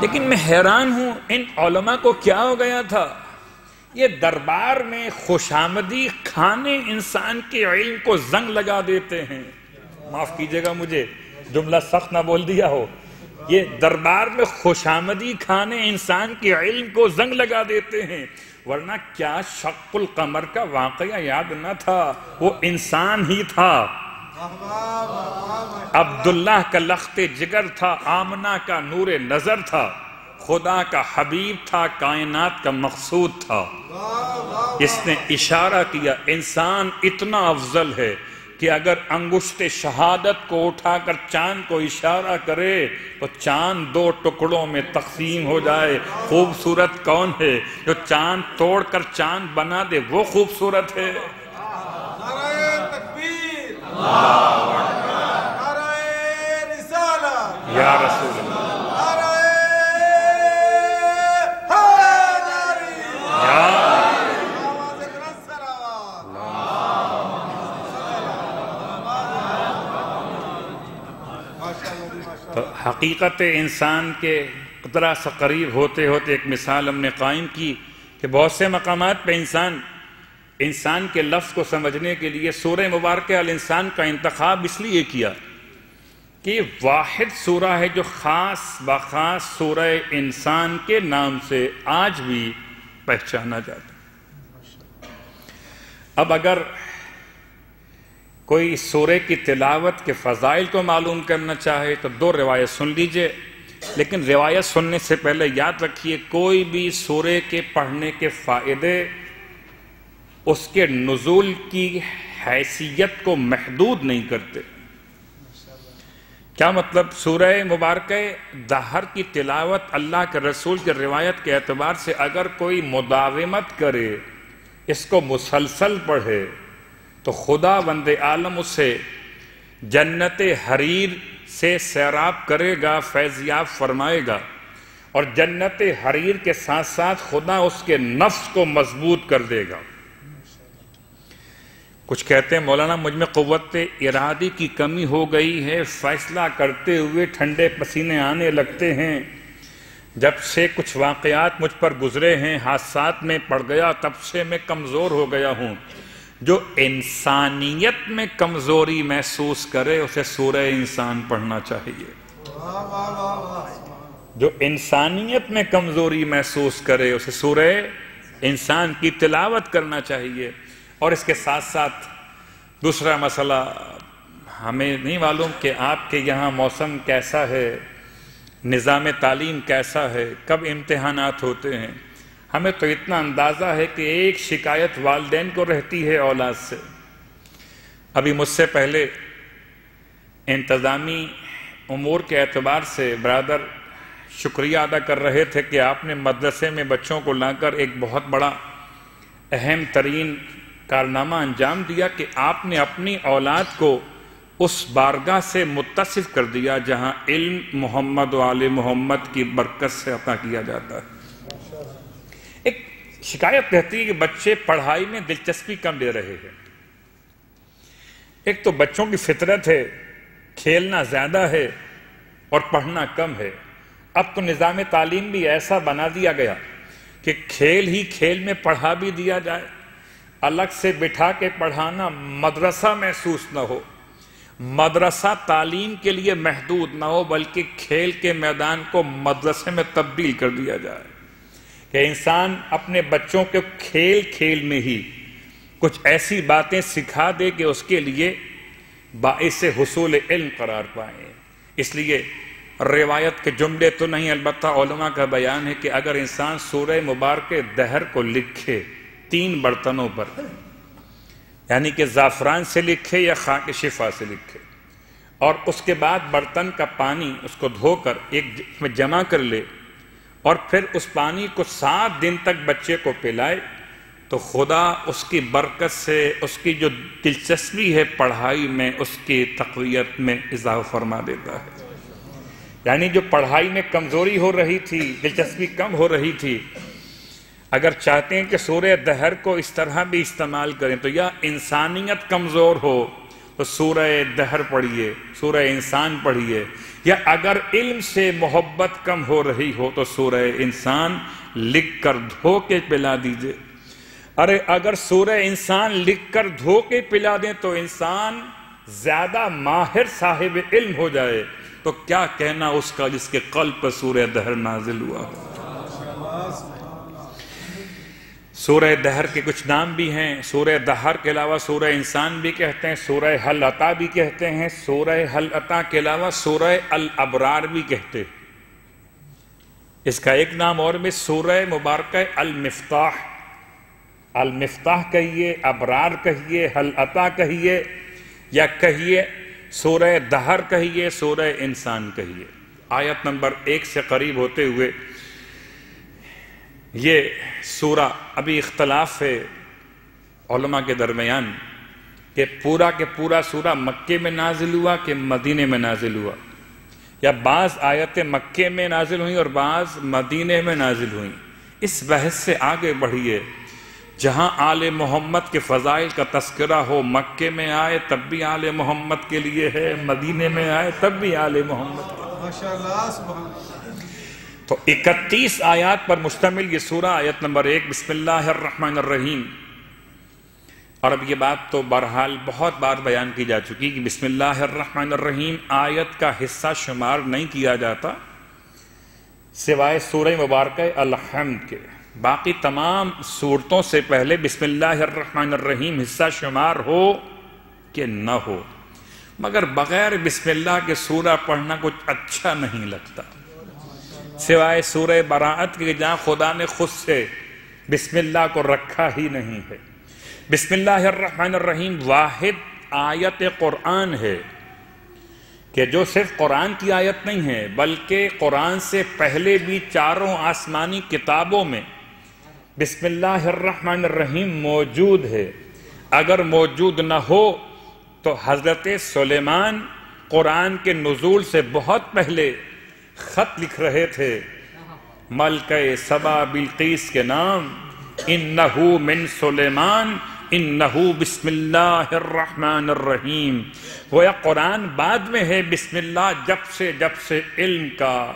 لیکن میں حیران ہوں ان علماء کو کیا ہو گیا تھا، یہ دربار میں خوشامدی کھانے انسان کے علم کو زنگ لگا دیتے ہیں۔ معاف کیجئے گا مجھے جملہ سخت نہ بول دیا ہو، یہ دربار میں خوشامدی کھانے انسان کے علم کو زنگ لگا دیتے ہیں، ورنہ کیا شق القمر کا واقعہ یاد نہ تھا، وہ انسان ہی تھا۔ عبداللہ کا لخت جگر تھا، آمنہ کا نور نظر تھا، خدا کا حبیب تھا، کائنات کا مقصود تھا۔ اس نے اشارہ کیا انسان اتنا افضل ہے کہ اگر انگشت شہادت کو اٹھا کر چاند کو اشارہ کرے تو چاند 2 ٹکڑوں میں تقسیم ہو جائے۔ خوبصورت کون ہے؟ جو چاند توڑ کر چاند بنا دے، وہ خوبصورت ہے۔ نعرہ تکبیر، اللہ اکبر، نعرہ رسالہ، یا رسول اللہ، تو حقیقت انسان کے قدرہ سے قریب ہوتے ہوتے ایک مثال ہم نے قائم کی کہ بہت سے مقامات پہ انسان کے لفظ کو سمجھنے کے لیے سورہ مبارکہ الانسان کا انتخاب اس لیے کیا کہ واحد سورہ ہے جو خاص بخاص سورہ انسان کے نام سے آج بھی پہچانا جاتا ہے۔ اب اگر کوئی سورہ کی تلاوت کے فضائل کو معلوم کرنا چاہے تو 2 روایت سن لیجئے، لیکن روایت سننے سے پہلے یاد رکھیے کوئی بھی سورہ کے پڑھنے کے فائدے اس کے نزول کی حیثیت کو محدود نہیں کرتے۔ کیا مطلب؟ سورہ مبارکہ دہر کی تلاوت اللہ کے رسول کی روایت کے اعتبار سے اگر کوئی مداومت کرے، اس کو مسلسل پڑھے، تو خدا بند عالم اسے جنت حریر سے سیراب کرے گا، فیضیاب فرمائے گا، اور جنت حریر کے ساتھ ساتھ خدا اس کے نفس کو مضبوط کر دے گا۔ کچھ کہتے ہیں مولانا مجھ میں قوت ارادی کی کمی ہو گئی ہے، فیصلہ کرتے ہوئے ٹھنڈے پسینے آنے لگتے ہیں، جب سے کچھ واقعات مجھ پر گزرے ہیں، حادثات میں پڑ گیا، تب سے میں کمزور ہو گیا ہوں۔ جو انسانیت میں کمزوری محسوس کرے اسے سورہ انسان پڑھنا چاہیے۔ جو انسانیت میں کمزوری محسوس کرے اسے سورہ انسان کی تلاوت کرنا چاہیے۔ اور اس کے ساتھ ساتھ دوسرا مسئلہ، ہمیں نہیں معلوم کہ آپ کے یہاں موسم کیسا ہے، نظام تعلیم کیسا ہے، کب امتحانات ہوتے ہیں۔ ہمیں تو اتنا اندازہ ہے کہ ایک شکایت والدین کو رہتی ہے اولاد سے۔ ابھی مجھ سے پہلے انتظامی امور کے اعتبار سے برادر شکریہ ادا کر رہے تھے کہ آپ نے مدرسے میں بچوں کو لا کر ایک بہت بڑا اہم ترین کارنامہ انجام دیا کہ آپ نے اپنی اولاد کو اس بارگاہ سے متصف کر دیا جہاں علم محمد و آل محمد کی برکت سے عطا کیا جاتا ہے۔ ایک شکایت رہتی ہے کہ بچے پڑھائی میں دلچسپی کم لے رہے ہیں۔ ایک تو بچوں کی فطرت ہے کھیلنا زیادہ ہے اور پڑھنا کم ہے۔ اب تو نظام تعلیم بھی ایسا بنا دیا گیا کہ کھیل ہی کھیل میں پڑھا بھی دیا جائے، الگ سے بٹھا کے پڑھانا مدرسہ محسوس نہ ہو، مدرسہ تعلیم کے لیے محدود نہ ہو، بلکہ کھیل کے میدان کو مدرسے میں تبدیل کر دیا جائے کہ انسان اپنے بچوں کے کھیل کھیل میں ہی کچھ ایسی باتیں سکھا دے کہ اس کے لیے باعث حصول علم قرار پائیں۔ اس لیے روایت کے جملے تو نہیں، البتہ علماء کا بیان ہے کہ اگر انسان سورہ مبارکہ دہر کو لکھے 3 برتنوں پر یعنی کہ زعفران سے لکھے یا خاک شفا سے لکھے، اور اس کے بعد برتن کا پانی اس کو دھو کر ایک میں جمع کر لے اور پھر اس پانی کو 7 دن تک بچے کو پلائے، تو خدا اس کی برکت سے اس کی جو دلچسپی ہے پڑھائی میں، اس کی تقویت میں اضافہ فرما دیتا ہے۔ یعنی جو پڑھائی میں کمزوری ہو رہی تھی، دلچسپی کم ہو رہی تھی، اگر چاہتے ہیں کہ سورہ دہر کو اس طرح بھی استعمال کریں تو یا انسانیت کمزور ہو تو سورہ دہر پڑھیے، سورہ انسان پڑھیے، یا اگر علم سے محبت کم ہو رہی ہو تو سورہ انسان لکھ کر دھو کے پلا دیجئے۔ ارے اگر سورہ انسان لکھ کر دھو کے پلا دیں تو انسان زیادہ ماہر صاحب علم ہو جائے، تو کیا کہنا اس کا جس کے قلب پر سورہ دہر نازل ہوا ہو۔ سورہ دہر کے کچھ نام بھی ہیں، سورہ دہر کے علاوہ سورہ انسان بھی کہتے ہیں، سورہ حل عطا بھی کہتے ہیں، سورہ حل عطا کے علاوہ سورہ الابرار بھی کہتے ہیں۔ اس کا ایک نام اور میں سورہ مبارکہ المفتاح، المفتاح کہیے، ابرار کہیے، حل عطا کہیے، یا کہیے سورہ دہر کہیے، سورہ انسان کہیے۔ آیت نمبر 1 سے قریب ہوتے ہوئے یہ سورہ، ابھی اختلاف ہے علماء کے درمیان کہ پورا سورہ مکے میں نازل ہوا کہ مدینے میں نازل ہوا، یا بعض آیتیں مکے میں نازل ہوئیں اور بعض مدینے میں نازل ہوئیں۔ اس بحث سے آگے بڑھیے، جہاں آل محمد کے فضائل کا تذکرہ ہو، مکے میں آئے تب بھی آل محمد کے لیے ہے، مدینے میں آئے تب بھی آل محمد کے لیے۔ ماشاءاللہ سبحان اللہ۔ تو 31 آیات پر مشتمل یہ سورہ، آیت نمبر 1 بسم اللہ الرحمن الرحیم۔ اور اب یہ بات تو بہرحال بہت بار بیان کی جا چکی کہ بسم اللہ الرحمن الرحیم آیت کا حصہ شمار نہیں کیا جاتا سوائے سورہ مبارکہ الحمد کے، باقی تمام سورتوں سے پہلے بسم اللہ الرحمن الرحیم حصہ شمار ہو کہ نہ ہو، مگر بغیر بسم اللہ کے سورہ پڑھنا کچھ اچھا نہیں لگتا، سوائے سورہ براءت کے جہاں خدا نے خود سے بسم اللہ کو رکھا ہی نہیں ہے۔ بسم اللہ الرحمن الرحیم واحد آیت قرآن ہے کہ جو صرف قرآن کی آیت نہیں ہے بلکہ قرآن سے پہلے بھی 4 آسمانی کتابوں میں بسم اللہ الرحمن الرحیم موجود ہے۔ اگر موجود نہ ہو تو حضرت سلیمان قرآن کے نزول سے بہت پہلے خط لکھ رہے تھے ملکہ سبا بلقیس کے نام، انہو من سلیمان انہو بسم اللہ الرحمن الرحیم۔ گویا قرآن بعد میں ہے بسم اللہ، جب سے علم کا،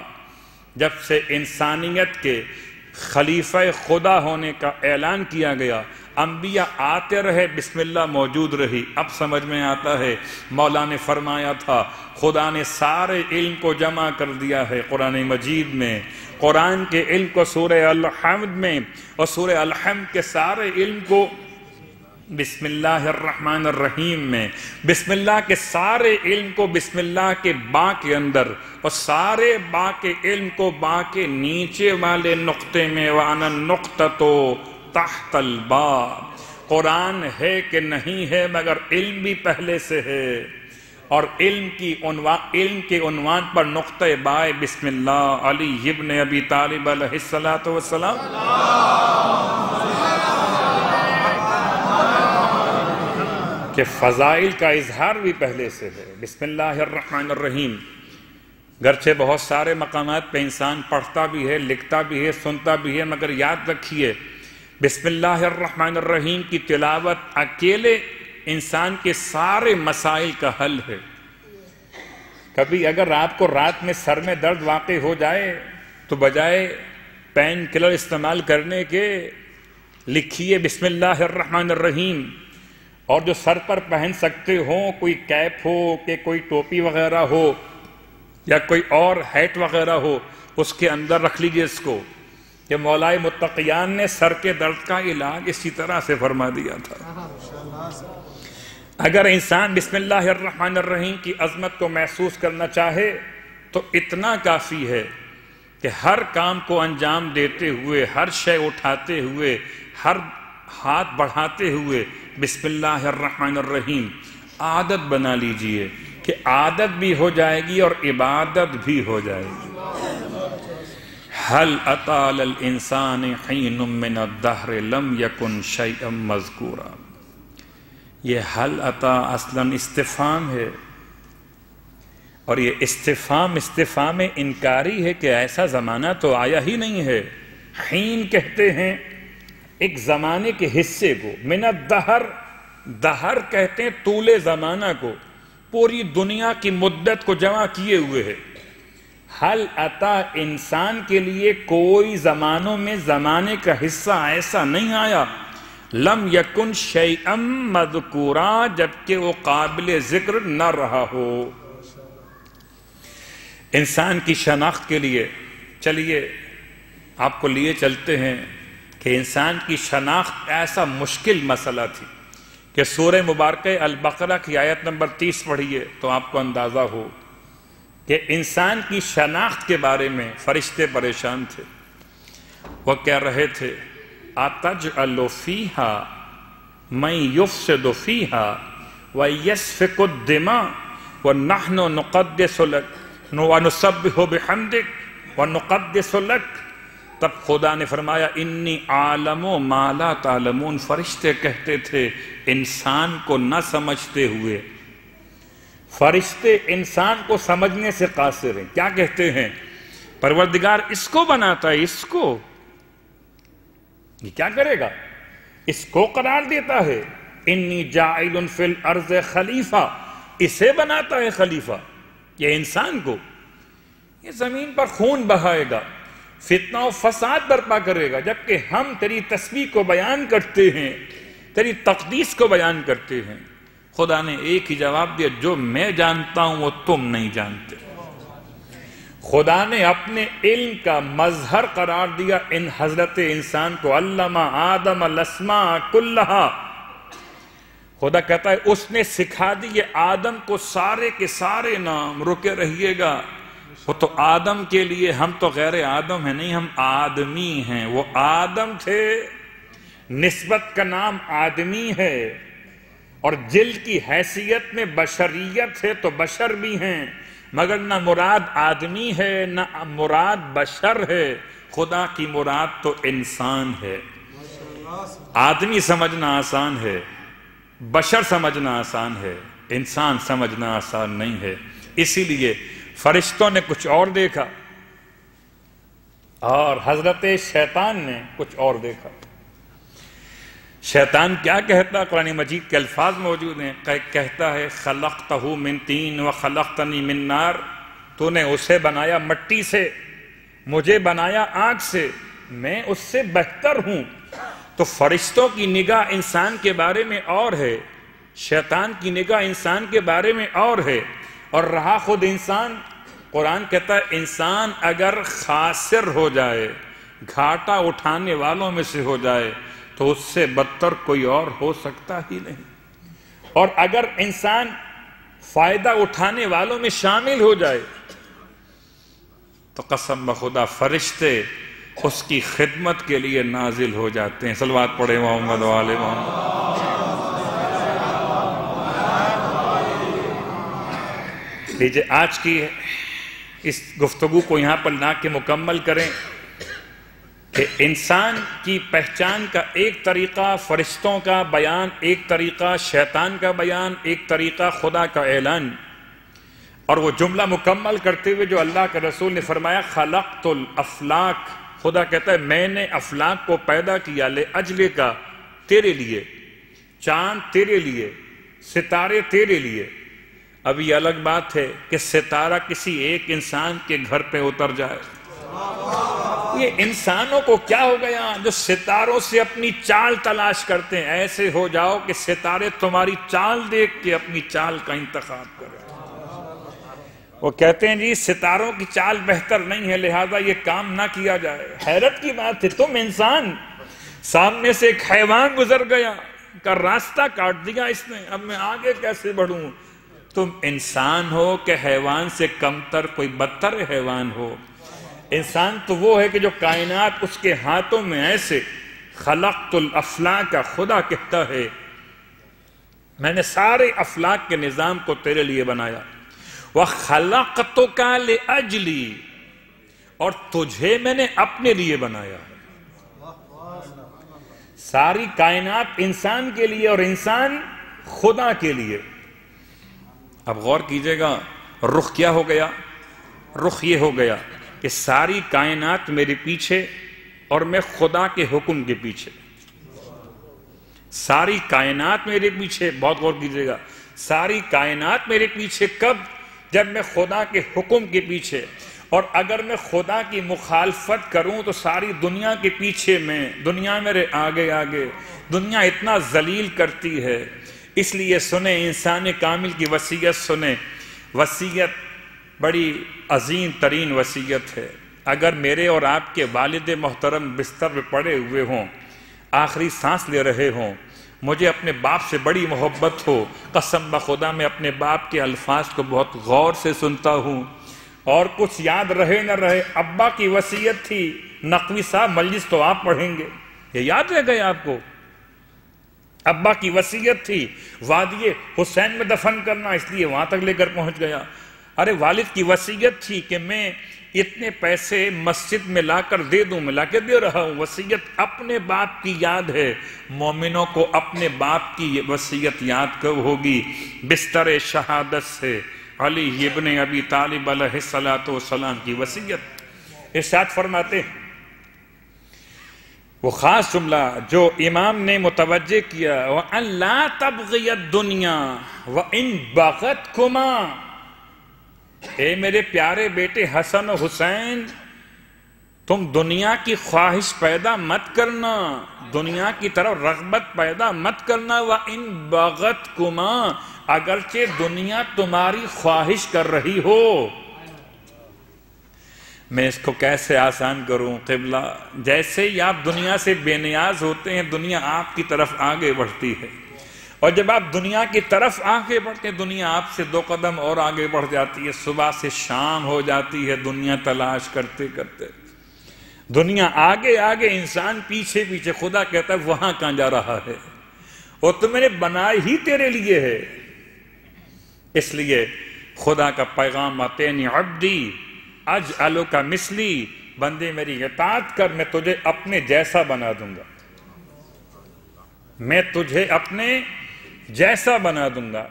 جب سے انسانیت کے خلیفہ خدا ہونے کا اعلان کیا گیا، انبیاء آتے رہے، بسم اللہ موجود رہی۔ اب سمجھ میں آتا ہے مولا نے فرمایا تھا خدا نے سارے علم کو جمع کر دیا ہے قرآن مجید میں، قرآن کے علم کو سورہ الحمد میں، اور سورہ الحمد کے سارے علم کو بسم اللہ الرحمن الرحیم میں، بسم اللہ کے سارے علم کو بسم اللہ کے با کے اندر، اور سارے با کے علم کو با کے نیچے والے نقطے میں، وَأَنَا النُّقْطَةُ تحت الباب۔ قرآن ہے کہ نہیں ہے مگر علم بھی پہلے سے ہے، اور علم کے عنوان پر نقطہ بائے بسم اللہ علی ابن ابی طالب علیہ السلام۔ کہ فضائل کا اظہار بھی پہلے سے ہے۔ بسم اللہ الرحمن الرحیم، گرچہ بہت سارے مقامات پہ انسان پڑھتا بھی ہے، لکھتا بھی ہے، سنتا بھی ہے، مگر یاد رکھیے بسم اللہ الرحمن الرحیم کی تلاوت اکیلے انسان کے سارے مسائل کا حل ہے۔ کبھی اگر آپ کو رات میں سر میں درد واقع ہو جائے تو بجائے پین کلر استعمال کرنے کے لکھیے بسم اللہ الرحمن الرحیم، اور جو سر پر پہن سکتے ہوں، کوئی کیپ ہو کہ کوئی ٹوپی وغیرہ ہو یا کوئی اور ہیٹ وغیرہ ہو، اس کے اندر رکھ لیجئے اس کو، کہ مولائے متقیان نے سر کے درد کا علاج اسی طرح سے فرما دیا تھا۔ اگر انسان بسم اللہ الرحمن الرحیم کی عظمت کو محسوس کرنا چاہے تو اتنا کافی ہے کہ ہر کام کو انجام دیتے ہوئے، ہر شے اٹھاتے ہوئے، ہر ہاتھ بڑھاتے ہوئے بسم اللہ الرحمن الرحیم عادت بنا لیجئے کہ عادت بھی ہو جائے گی اور عبادت بھی ہو جائے گی۔ هل اتى على الانسان حين من الدهر لم يكن شيئا مذكورا، یہ حل عطا اصلاً استفہام ہے، اور یہ استفہام انکاری ہے کہ ایسا زمانہ تو آیا ہی نہیں ہے۔ حین کہتے ہیں ایک زمانے کے حصے کو، من الدہر، دہر کہتے ہیں طول زمانہ کو، پوری دنیا کی مدت کو جمع کیے ہوئے ہے۔ حل عطا انسان کے لیے کوئی زمانوں میں زمانے کا حصہ ایسا نہیں آیا، لم یکن شیئا مذکورا، جبکہ وہ قابل ذکر نہ رہا ہو۔ انسان کی شناخت کے لیے چلیے آپ کو لیے چلتے ہیں کہ انسان کی شناخت ایسا مشکل مسئلہ تھی کہ سورہ مبارکہ البقرہ کی آیت نمبر 30 پڑھیے تو آپ کو اندازہ ہو کہ انسان کی شناخت کے بارے میں فرشتے پریشان تھے۔ وہ کہہ رہے تھے اَتَجْعَلُ فِيهَا مَن يُفْسِدُ فِيهَا وَيَسْفِكُ الدِّمَاءَ وَنَحْنُ نُقَدِّسُ لَكَ وَنُسَبِّحُ بِحَمْدِكَ وَنُقَدِّسُ لَكَ، تب خدا نے فرمایا انی عالم ما لا تعلمون۔ فرشتے کہتے تھے انسان کو نہ سمجھتے ہوئے، فرشتے انسان کو سمجھنے سے قاصر ہیں، کیا کہتے ہیں پروردگار اس کو بناتا ہے، اس کو یہ کیا کرے گا، اس کو قرار دیتا ہے، انی جاعل فی الارض خلیفہ، اسے بناتا ہے خلیفہ، یہ انسان کو، یہ زمین پر خون بہائے گا، فتنہ و فساد برپا کرے گا، جبکہ ہم تیری تسبیح کو بیان کرتے ہیں، تیری تقدیس کو بیان کرتے ہیں۔ خدا نے ایک ہی جواب دیا، جو میں جانتا ہوں وہ تم نہیں جانتے۔ خدا نے اپنے علم کا مظہر قرار دیا ان حضرت انسان کو، علم آدم الاسماء کلہا، خدا کہتا ہے اس نے سکھا دیے آدم کو سارے کے سارے نام۔ رکے رہیے گا، وہ تو آدم کے لیے، ہم تو غیر آدم ہیں نہیں، ہم آدمی ہیں، وہ آدم تھے، نسبت کا نام آدمی ہے، اور جلد کی حیثیت میں بشریت ہے تو بشر بھی ہیں، مگر نہ مراد آدمی ہے نہ مراد بشر ہے، خدا کی مراد تو انسان ہے۔ آدمی سمجھنا آسان ہے، بشر سمجھنا آسان ہے، انسان سمجھنا آسان نہیں ہے۔ اسی لیے فرشتوں نے کچھ اور دیکھا اور حضرت شیطان نے کچھ اور دیکھا۔ شیطان کیا کہتا، قرآن مجید کے الفاظ موجود ہیں، کہتا ہے خلقتہ من طین وخلقتنی من نار، تو نے اسے بنایا مٹی سے، مجھے بنایا آگ سے، میں اس سے بہتر ہوں۔ تو فرشتوں کی نگاہ انسان کے بارے میں اور ہے، شیطان کی نگاہ انسان کے بارے میں اور ہے، اور رہا خود انسان، قرآن کہتا ہے انسان اگر خاسر ہو جائے، گھاٹا اٹھانے والوں میں سے ہو جائے، تو اس سے بدتر کوئی اور ہو سکتا ہی نہیں، اور اگر انسان فائدہ اٹھانے والوں میں شامل ہو جائے تو قسم بخدا فرشتے اس کی خدمت کے لیے نازل ہو جاتے ہیں۔ صلوات پڑھیں محمد و آل محمد۔ لیجئے آج کی اس گفتگو کو یہاں پر لا کے مکمل کریں کہ انسان کی پہچان کا ایک طریقہ فرشتوں کا بیان، ایک طریقہ شیطان کا بیان، ایک طریقہ خدا کا اعلان، اور وہ جملہ مکمل کرتے ہوئے جو اللہ کے رسول نے فرمایا خلقت الافلاک، خدا کہتا ہے میں نے افلاک کو پیدا کیا لأجل کا، تیرے لیے، چاند تیرے لیے، ستارے تیرے لیے۔ اب یہ الگ بات ہے کہ ستارہ کسی ایک انسان کے گھر پہ اتر جائے، یہ انسانوں کو کیا ہو گیا جو ستاروں سے اپنی چال تلاش کرتے ہیں، ایسے ہو جاؤ کہ ستارے تمہاری چال دیکھ کے اپنی چال کا انتخاب کریں۔ وہ کہتے ہیں جی ستاروں کی چال بہتر نہیں ہے لہذا یہ کام نہ کیا جائے۔ حیرت کی بات ہے، تم انسان، سامنے سے ایک حیوان گزر گیا، کا راستہ کاٹ دیا اس نے، اب میں آگے کیسے بڑھوں؟ تم انسان ہو کہ حیوان سے کمتر کوئی بدتر حیوان ہو؟ انسان تو وہ ہے کہ جو کائنات اس کے ہاتھوں میں ایسے۔ خلقت الافلاک، خدا کہتا ہے میں نے سارے افلاک کے نظام کو تیرے لیے بنایا. وَخَلَقْتُكَ لِأَجْلِي، اور تجھے میں نے اپنے لیے بنایا. ساری کائنات انسان کے لیے اور انسان خدا کے لیے. اب غور کیجئے گا، رخ کیا ہو گیا؟ رخ یہ ہو گیا کہ ساری کائنات میرے پیچھے اور میں خدا کے حکم کے پیچھے. ساری کائنات میرے پیچھے، بہت غور کیجئے گا، ساری کائنات میرے پیچھے کب؟ جب میں خدا کے حکم کے پیچھے. اور اگر میں خدا کی مخالفت کروں تو ساری دنیا کے پیچھے میں، دنیا میرے آگے آگے. دنیا اتنا ذلیل کرتی ہے. اس لیے سنیں، انسان کامل کی وصیت سنیں. وصیت بڑی عظیم ترین وصیت ہے. اگر میرے اور آپ کے والد محترم بستر پہ پڑے ہوئے ہوں، آخری سانس لے رہے ہوں، مجھے اپنے باپ سے بڑی محبت ہو، قسم بخدا میں اپنے باپ کے الفاظ کو بہت غور سے سنتا ہوں، اور کچھ یاد رہے نہ رہے، ابا کی وصیت تھی نقوی صاحب مجلس تو آپ پڑھیں گے، یہ یاد رہ گئے آپ کو؟ ابا کی وصیت تھی وادی حسین میں دفن کرنا، اس لیے وہاں تک لے کر پہنچ گیا. ارے والد کی وصیت تھی کہ میں اتنے پیسے مسجد میں لا کر دے دوں، میں لا کے دے رہا ہوں. وصیت اپنے باپ کی یاد ہے. مومنوں کو اپنے باپ کی وصیت یاد کب ہوگی؟ بستر شہادت سے. علی ابن ابی طالب علیہ السلام کی وصیت. ارشاد فرماتے ہیں وہ خاص جملہ جو امام نے متوجہ کیا، وَأَن لَا تَبْغِيَ الدُّنْيَا وَإِن بَغَتْكُمَا. اے میرے پیارے بیٹے حسن و حسین، تم دنیا کی خواہش پیدا مت کرنا، دنیا کی طرف رغبت پیدا مت کرنا. وَإِن بَغَتْكُمَا، اگرچہ دنیا تمہاری خواہش کر رہی ہو. میں اس کو کیسے آسان کروں قبلہ؟ جیسے ہی آپ دنیا سے بے نیاز ہوتے ہیں، دنیا آپ کی طرف آگے بڑھتی ہے، اور جب آپ دنیا کی طرف آگے بڑھتے ہیں، دنیا آپ سے 2 قدم اور آگے بڑھ جاتی ہے. صبح سے شام ہو جاتی ہے دنیا تلاش کرتے کرتے، دنیا آگے آگے، انسان پیچھے پیچھے. خدا کہتا ہے وہاں کہاں جا رہا ہے؟ اور تو میں نے بنائی ہی تیرے لیے ہے. اس لیے خدا کا پیغام آتینی عبدی اجعلک مثلی، بندے میری اطاعت کر، میں تجھے اپنے جیسا بنا دوں گا، میں تجھے اپنے جیسا بنا دوں گا.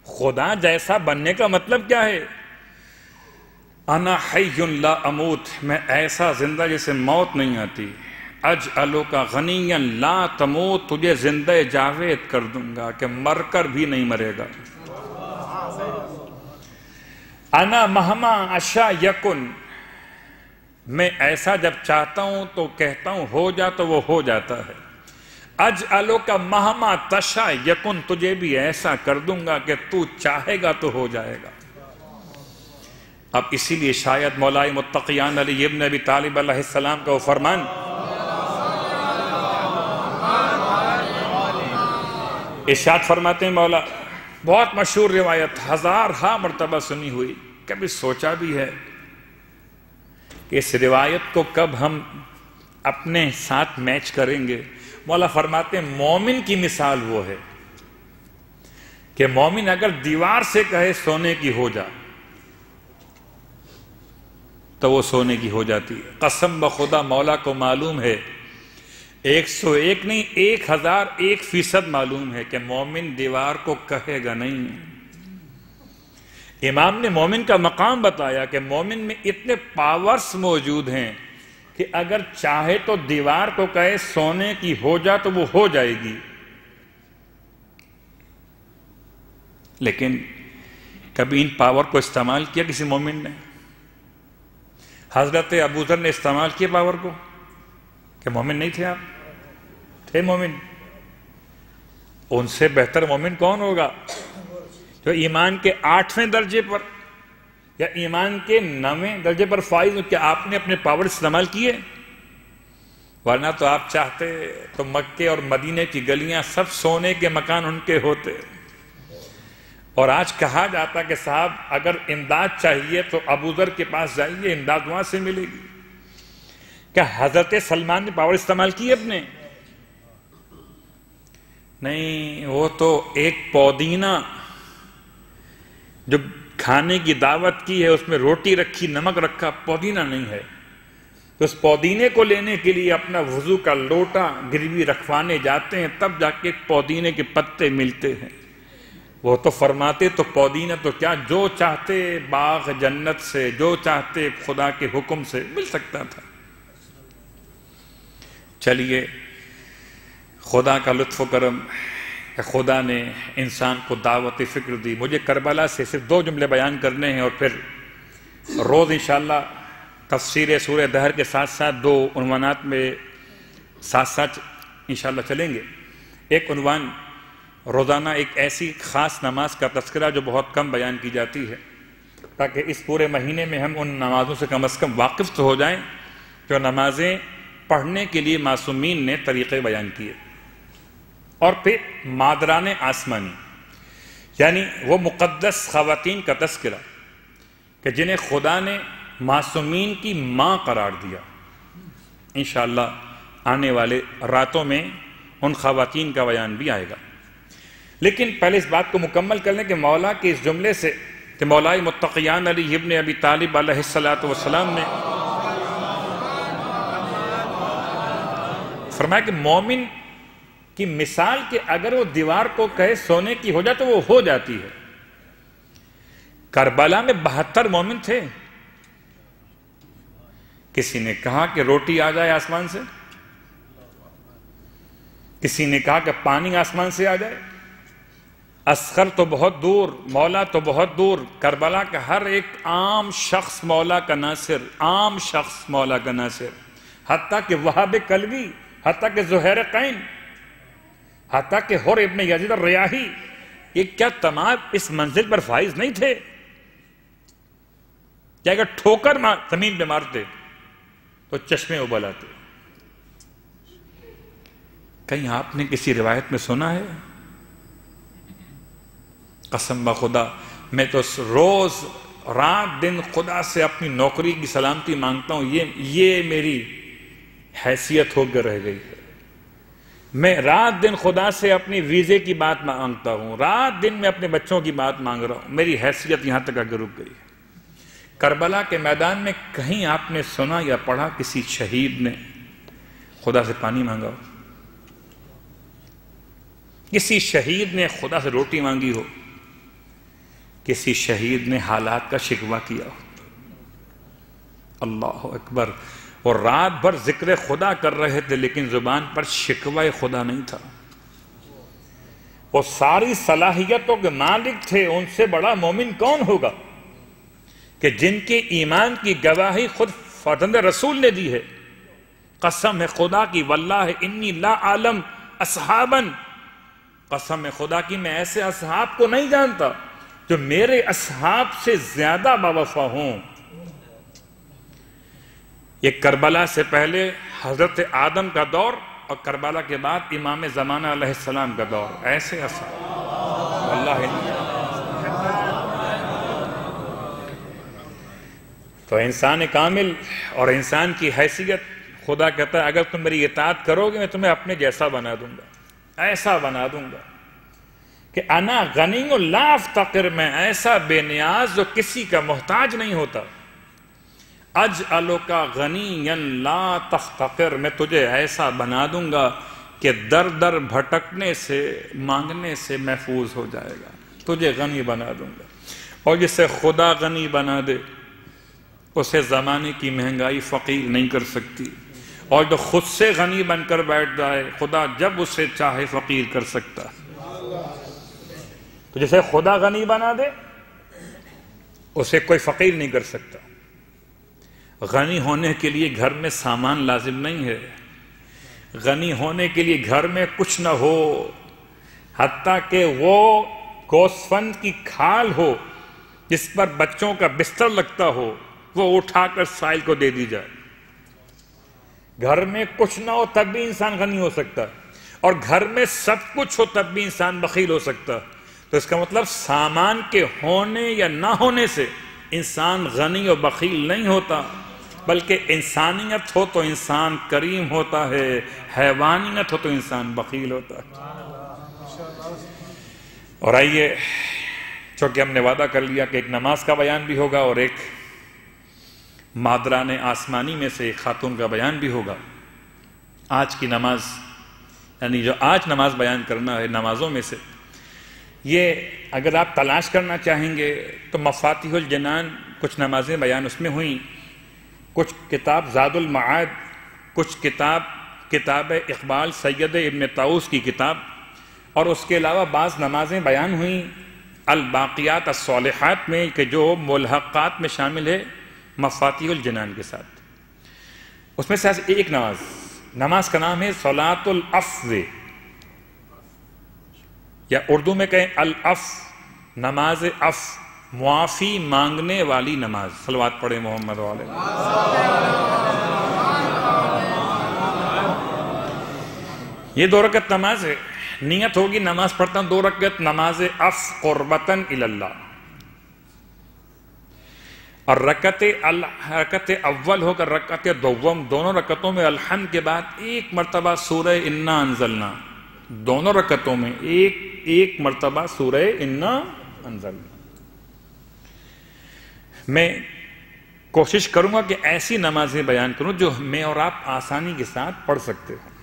خدا جیسا بننے کا مطلب کیا ہے؟ انا حی لا اموت، میں ایسا زندہ جسے موت نہیں آتی. اجعلک غنیا لا تموت، تجھے زندہ جاوید کر دوں گا کہ مر کر بھی نہیں مرے گا. انا مہما اشاء یکن، میں ایسا جب چاہتا ہوں تو کہتا ہوں ہو جا تو وہ ہو جاتا ہے. اجعلک مہما تشاء یکن، تجھے بھی ایسا کر دوں گا کہ تو چاہے گا تو ہو جائے گا. اب اسی لیے شاید مولا متقیان علی ابن ابی طالب علیہ السلام کا وہ فرمان، ارشاد فرماتے ہیں مولا، بہت مشہور روایت، 1000 مرتبہ سنی ہوئی، کبھی سوچا بھی ہے کہ اس روایت کو کب ہم اپنے ساتھ میچ کریں گے. مولا فرماتے ہیں مومن کی مثال وہ ہے کہ مومن اگر دیوار سے کہے سونے کی ہو جا تو وہ سونے کی ہو جاتی ہے. قسم بخدا مولا کو معلوم ہے، 101 نہیں 1001% معلوم ہے کہ مومن دیوار کو کہے گا نہیں. امام نے مومن کا مقام بتایا کہ مومن میں اتنے پاورز موجود ہیں کہ اگر چاہے تو دیوار کو کہے سونے کی ہو جا تو وہ ہو جائے گی. لیکن کبھی ان پاور کو استعمال کیا کسی مومن نے؟ حضرت ابوذر نے استعمال کیا پاور کو کہ مومن نہیں تھے؟ آپ تھے مومن. ان سے بہتر مومن کون ہوگا جو ایمان کے 8ویں درجے پر یا ایمان کے 9ویں درجے پر فائز ہو؟ کیا آپ نے اپنے پاور استعمال کیے؟ ورنہ تو آپ چاہتے تو مکے اور مدینے کی گلیاں سب سونے کے مکان ان کے ہوتے. اور آج کہا جاتا کہ صاحب اگر امداد چاہیے تو ابوذر کے پاس جائیے، امداد وہاں سے ملے گی. کیا حضرت سلمان نے پاور استعمال کی اپنے؟ نہیں، وہ تو ایک پودینہ جو کھانے کی دعوت کی ہے، اس میں روٹی رکھی، نمک رکھا، پودینہ نہیں ہے. تو اس پودینے کو لینے کے لیے اپنا وضو کا لوٹا گروی رکھوانے جاتے ہیں، تب جا کے پودینے کے پتے ملتے ہیں. وہ تو فرماتے تو پودینہ تو کیا، جو چاہتے باغ جنت سے، جو چاہتے خدا کے حکم سے مل سکتا تھا. چلیے، خدا کا لطف و کرم کہ خدا نے انسان کو دعوت فکر دی. مجھے کربلا سے صرف 2 جملے بیان کرنے ہیں، اور پھر روز انشاءاللہ تفسیر سورہ دہر کے ساتھ ساتھ 2 عنوانات میں ساتھ ساتھ انشاءاللہ چلیں گے. ایک عنوان روزانہ ایک ایسی خاص نماز کا تذکرہ جو بہت کم بیان کی جاتی ہے، تاکہ اس پورے مہینے میں ہم ان نمازوں سے کم از کم واقف تو ہو جائیں جو نمازیں پڑھنے کے لیے معصومین نے طریقے بیان کیے. اور پھر مادران آسمانی، یعنی وہ مقدس خواتین کا تذکرہ کہ جنہیں خدا نے معصومین کی ماں قرار دیا. انشاءاللہ آنے والے راتوں میں ان خواتین کا بیان بھی آئے گا. لیکن پہلے اس بات کو مکمل کر لیں کہ مولا کے اس جملے سے کہ مولائے متقیان علی ابن ابی طالب علیہ السلام نے فرمایا کہ مومن کی مثال کہ اگر وہ دیوار کو کہے سونے کی ہو جائے تو وہ ہو جاتی ہے. کربلا میں 72 مومن تھے. کسی نے کہا کہ روٹی آ جائے آسمان سے، کسی نے کہا کہ پانی آسمان سے آ جائے. اصغر تو بہت دور، مولا تو بہت دور. کربلا کا ہر ایک عام شخص مولا کا ناصر، عام شخص مولا کا ناصر. حتیٰ کہ وہاب کلبی، حتیٰ کہ زہیر قین، حتیٰ کہ حر ابن یزید الریاحی، یہ کیا تمام اس منزل پر فائز نہیں تھے کہ اگر ٹھوکر زمین پہ مارتے تو چشمے ابل آتے؟ کہیں آپ نے کسی روایت میں سنا ہے؟ قسم بخدا میں تو روز رات دن خدا سے اپنی نوکری کی سلامتی مانگتا ہوں. یہ میری حیثیت ہو کر رہ گئی ہے. میں رات دن خدا سے اپنی ویزے کی بات مانگتا ہوں، رات دن میں اپنے بچوں کی بات مانگ رہا ہوں. میری حیثیت یہاں تک آگے رک گئی ہے. کربلا کے میدان میں کہیں آپ نے سنا یا پڑھا کسی شہید نے خدا سے پانی مانگا ہو؟ کسی شہید نے خدا سے روٹی مانگی ہو؟ کسی شہید نے حالات کا شکوہ کیا ہو؟ اللہ اکبر. اور رات بھر ذکر خدا کر رہے تھے لیکن زبان پر شکوہ خدا نہیں تھا. وہ ساری صلاحیتوں کے مالک تھے. ان سے بڑا مومن کون ہوگا کہ جن کے ایمان کی گواہی خود فرزند رسول نے دی ہے. قسم ہے خدا کی، واللہ انی لا عالم اصحابا، قسم ہے خدا کی میں ایسے اصحاب کو نہیں جانتا جو میرے اصحاب سے زیادہ باوفا ہوں. یہ کربلا سے پہلے حضرت آدم کا دور اور کربلا کے بعد امام زمانہ علیہ السلام کا دور. ایسے اصحاب واللہ. تو انسان کامل اور انسان کی حیثیت، خدا کہتا ہے اگر تم میری اطاعت کرو گے میں تمہیں اپنے جیسا بنا دوں گا، ایسا بنا دوں گا کہ انا غنی لا افتقر، میں ایسا بے نیاز جو کسی کا محتاج نہیں ہوتا. اجعلک غنیا لا تفتقر، میں تجھے ایسا بنا دوں گا کہ در در بھٹکنے سے، مانگنے سے محفوظ ہو جائے گا. تجھے غنی بنا دوں گا. اور جسے خدا غنی بنا دے اسے زمانے کی مہنگائی فقیر نہیں کر سکتی. اور جو خود سے غنی بن کر بیٹھ جائے خدا جب اسے چاہے فقیر کر سکتا. تو جسے خدا غنی بنا دے اسے کوئی فقیر نہیں کر سکتا. غنی ہونے کے لیے گھر میں سامان لازم نہیں ہے. غنی ہونے کے لیے گھر میں کچھ نہ ہو، حتیٰ کہ وہ گوسفند کی کھال ہو جس پر بچوں کا بستر لگتا ہو وہ اٹھا کر سائل کو دے دی جائے. گھر میں کچھ نہ ہو تب بھی انسان غنی ہو سکتا ہے، اور گھر میں سب کچھ ہو تب بھی انسان بخیل ہو سکتا ہے. تو اس کا مطلب سامان کے ہونے یا نہ ہونے سے انسان غنی اور بخیل نہیں ہوتا، بلکہ انسانیت ہو تو انسان کریم ہوتا ہے، حیوانیت ہو تو انسان بخیل ہوتا ہے. اور آئیے، چونکہ ہم نے وعدہ کر لیا کہ ایک نماز کا بیان بھی ہوگا اور ایک مادران آسمانی میں سے ایک خاتون کا بیان بھی ہوگا. آج کی نماز، یعنی جو آج نماز بیان کرنا ہے نمازوں میں سے، یہ اگر آپ تلاش کرنا چاہیں گے تو مفاتیح الجنان کچھ نمازیں بیان اس میں ہوئیں، کچھ کتاب زاد المعاد، کچھ کتاب اقبال سید ابن طاؤس کی کتاب، اور اس کے علاوہ بعض نمازیں بیان ہوئیں الباقیات الصالحات میں کہ جو ملحقات میں شامل ہے مفاتیح الجنان کے ساتھ. اس میں سے ایک نماز کا نام ہے صلاۃ العفو، یا اردو میں کہیں العفو، نماز عفو، معافی مانگنے والی نماز. صلوات پڑھیں محمد علیہ. یہ 2 رکعت نماز ہے. نیت ہوگی نماز پڑھتا ہوں 2 رکعت نماز عفو قربتاً الی اللہ، اور رکعت اول ہو کر رکعت دوم، دونوں رکعتوں میں الحمد کے بعد ایک مرتبہ سورہ انا انزلنا، دونوں رکعتوں میں ایک مرتبہ سورہ انا انزلنا. میں کوشش کروں گا کہ ایسی نمازیں بیان کروں جو میں اور آپ آسانی کے ساتھ پڑھ سکتے ہیں.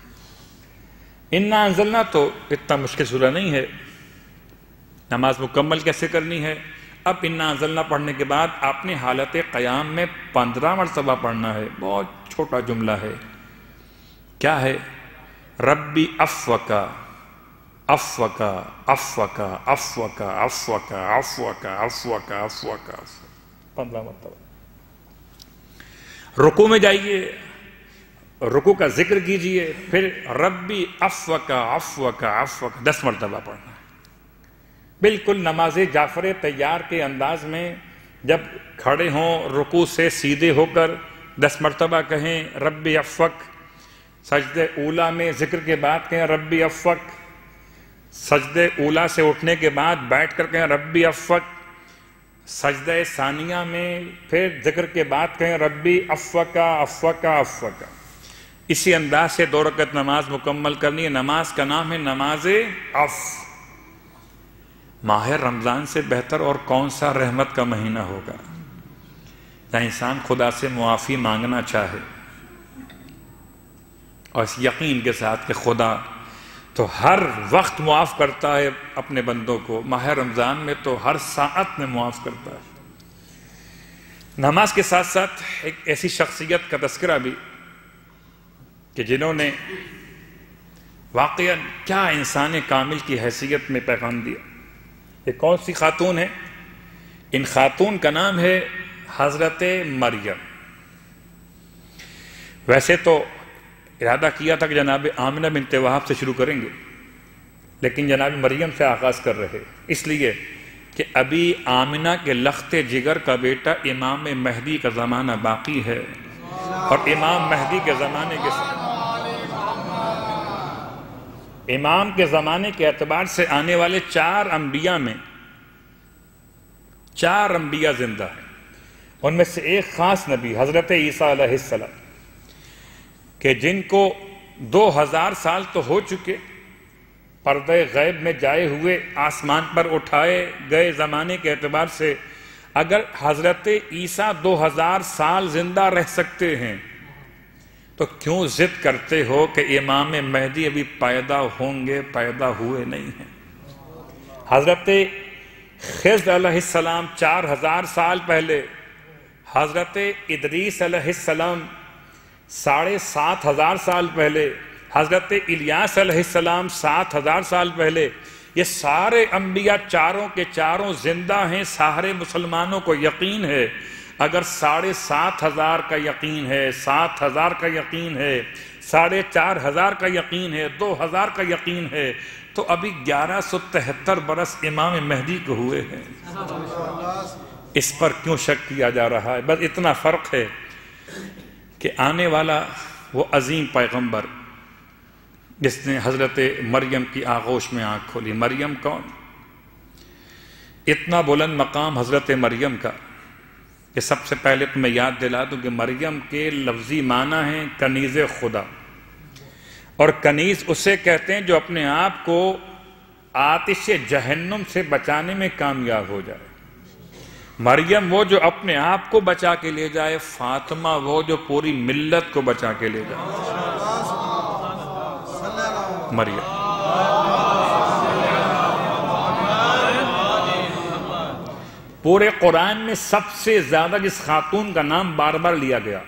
انا انزلنا تو اتنا مشکل سورہ نہیں ہے. نماز مکمل کیسے کرنی ہے؟ اب انا انزلنا پڑھنے کے بعد آپ نے حالت قیام میں 15 مرتبہ پڑھنا ہے. بہت چھوٹا جملہ ہے. کیا ہے؟ ربی افوکا افوکا افوکا افوکا افوکا افوکا افوکا افوکا 15 مرتبہ. رکوع میں جائیے، رکوع کا ذکر کیجئے، پھر ربی افوکا افوکا افوکا 10 مرتبہ پڑھنا ہے. بالکل نماز جعفر طیار کے انداز میں جب کھڑے ہوں رکوع سے سیدھے ہو کر 10 مرتبہ کہیں ربی افوک. سجدہ اولا میں ذکر کے بعد کہیں ربی افوک. سجدہ اولا سے اٹھنے کے بعد بیٹھ کر کہیں ربی افوک. سجدہ ثانیہ میں پھر ذکر کے بعد کہیں ربی افوکا افوکا افوکا. اسی انداز سے 2 رکعت نماز مکمل کرنی ہے. نماز کا نام ہے نماز عفو. ماہ رمضان سے بہتر اور کون سا رحمت کا مہینہ ہوگا جہاں انسان خدا سے معافی مانگنا چاہے اور اس یقین کے ساتھ کہ خدا تو ہر وقت معاف کرتا ہے اپنے بندوں کو. ماہ رمضان میں تو ہر ساعت میں معاف کرتا ہے. نماز کے ساتھ ساتھ ایک ایسی شخصیت کا تذکرہ بھی کہ جنہوں نے واقعاً کیا انسان کامل کی حیثیت میں پیغام دیا. یہ کون سی خاتون ہے؟ ان خاتون کا نام ہے حضرت مریم. ویسے تو ارادہ کیا تھا کہ جناب آمنہ بنت وہب سے شروع کریں گے، لیکن جناب مریم سے آغاز کر رہے، اس لیے کہ ابھی آمنہ کے لخت جگر کا بیٹا امام مہدی کا زمانہ باقی ہے، اور امام مہدی کے زمانے امام کے زمانے کے اعتبار سے آنے والے 4 انبیاء میں 4 انبیاء زندہ ہیں. ان میں سے ایک خاص نبی حضرت عیسیٰ علیہ السلام کہ جن کو 2000 سال تو ہو چکے، پردہ غیب میں جائے ہوئے، آسمان پر اٹھائے گئے زمانے کے اعتبار سے اگر حضرت عیسیٰ 2000 سال زندہ رہ سکتے ہیں تو کیوں ضد کرتے ہو کہ امام مہدی ابھی پیدا ہوں گے؟ پیدا ہوئے نہیں ہیں. حضرت خضر علیہ السلام 4000 سال پہلے، حضرت ادریس علیہ السلام 7500 سال پہلے، حضرت الیاس علیہ السلام 7000 سال پہلے، یہ سارے انبیاء چاروں کے چاروں زندہ ہیں. سارے مسلمانوں کو یقین ہے اگر 7500 کا یقین ہے، 7000 کا یقین ہے، 4500 کا یقین ہے، 2000 کا یقین ہے، تو ابھی 1173 برس امام مہدی کو ہوئے ہیں. اس پر کیوں شک کیا جا رہا ہے؟ بس اتنا فرق ہے کہ آنے والا وہ عظیم پیغمبر جس نے حضرت مریم کی آغوش میں آنکھ کھولی. مریم کون؟ اتنا بلند مقام حضرت مریم کا کہ سب سے پہلے تو میں یاد دلا دوں کہ مریم کے لفظی معنی ہیں کنیز خدا، اور کنیز اسے کہتے ہیں جو اپنے آپ کو آتش جہنم سے بچانے میں کامیاب ہو جائے۔ مریم وہ جو اپنے آپ کو بچا کے لے جائے، فاطمہ وہ جو پوری ملت کو بچا کے لے جائے۔ مریم پورے قرآن میں سب سے زیادہ جس خاتون کا نام بار بار لیا گیا،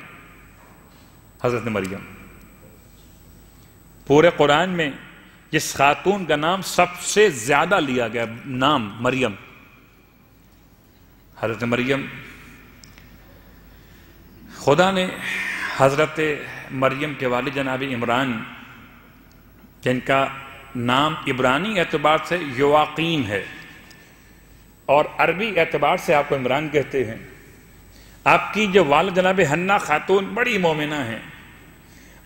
حضرت مریم۔ پورے قرآن میں جس خاتون کا نام سب سے زیادہ لیا گیا نام مریم، حضرت مریم۔ خدا نے حضرت مریم کے والد جناب عمران، جن کا نام عبرانی اعتبار سے یواقین ہے اور عربی اعتبار سے آپ کو عمران کہتے ہیں، آپ کی جو والد جناب حنہ خاتون بڑی مومنہ ہیں،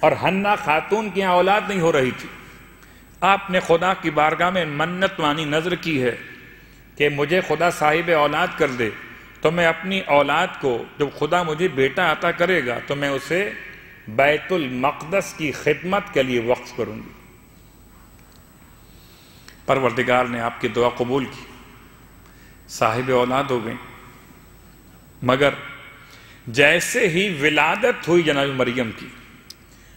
اور حنہ خاتون کی اولاد نہیں ہو رہی تھی۔ آپ نے خدا کی بارگاہ میں منت مانی نظر کی ہے کہ مجھے خدا صاحب اولاد کر دے تو میں اپنی اولاد کو، جب خدا مجھے بیٹا عطا کرے گا تو میں اسے بیت المقدس کی خدمت کے لیے وقف کروں گی۔ پروردگار نے آپ کی دعا قبول کی، صاحب اولاد ہو گئیں۔ مگر جیسے ہی ولادت ہوئی جناب مریم کی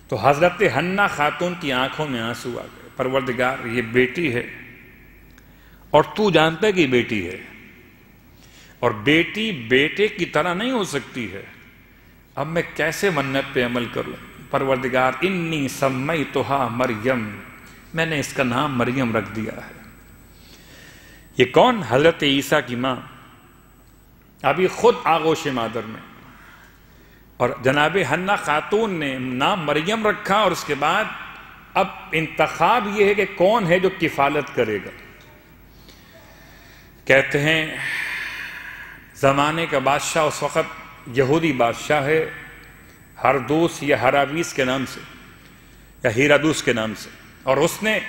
تو حضرت حنہ خاتون کی آنکھوں میں آنسو آ گئے۔ پروردگار یہ بیٹی ہے اور تو جانتا ہے کہ یہ بیٹی ہے، اور بیٹی بیٹے کی طرح نہیں ہو سکتی ہے، اب میں کیسے منت پہ عمل کروں؟ پروردگار انی سمیتھا مریم، میں نے اس کا نام مریم رکھ دیا ہے۔ یہ کون؟ حضرت عیسیٰ کی ماں، ابھی خود آغوش مادر میں، اور جناب حنہ خاتون نے نام مریم رکھا، اور اس کے بعد اب انتخاب یہ ہے کہ کون ہے جو کفالت کرے گا۔ کہتے ہیں زمانے کا بادشاہ اس وقت یہودی بادشاہ ہے، ہردوس یا ہراویس کے نام سے یا ہیرادوس کے نام سے، اور اس نے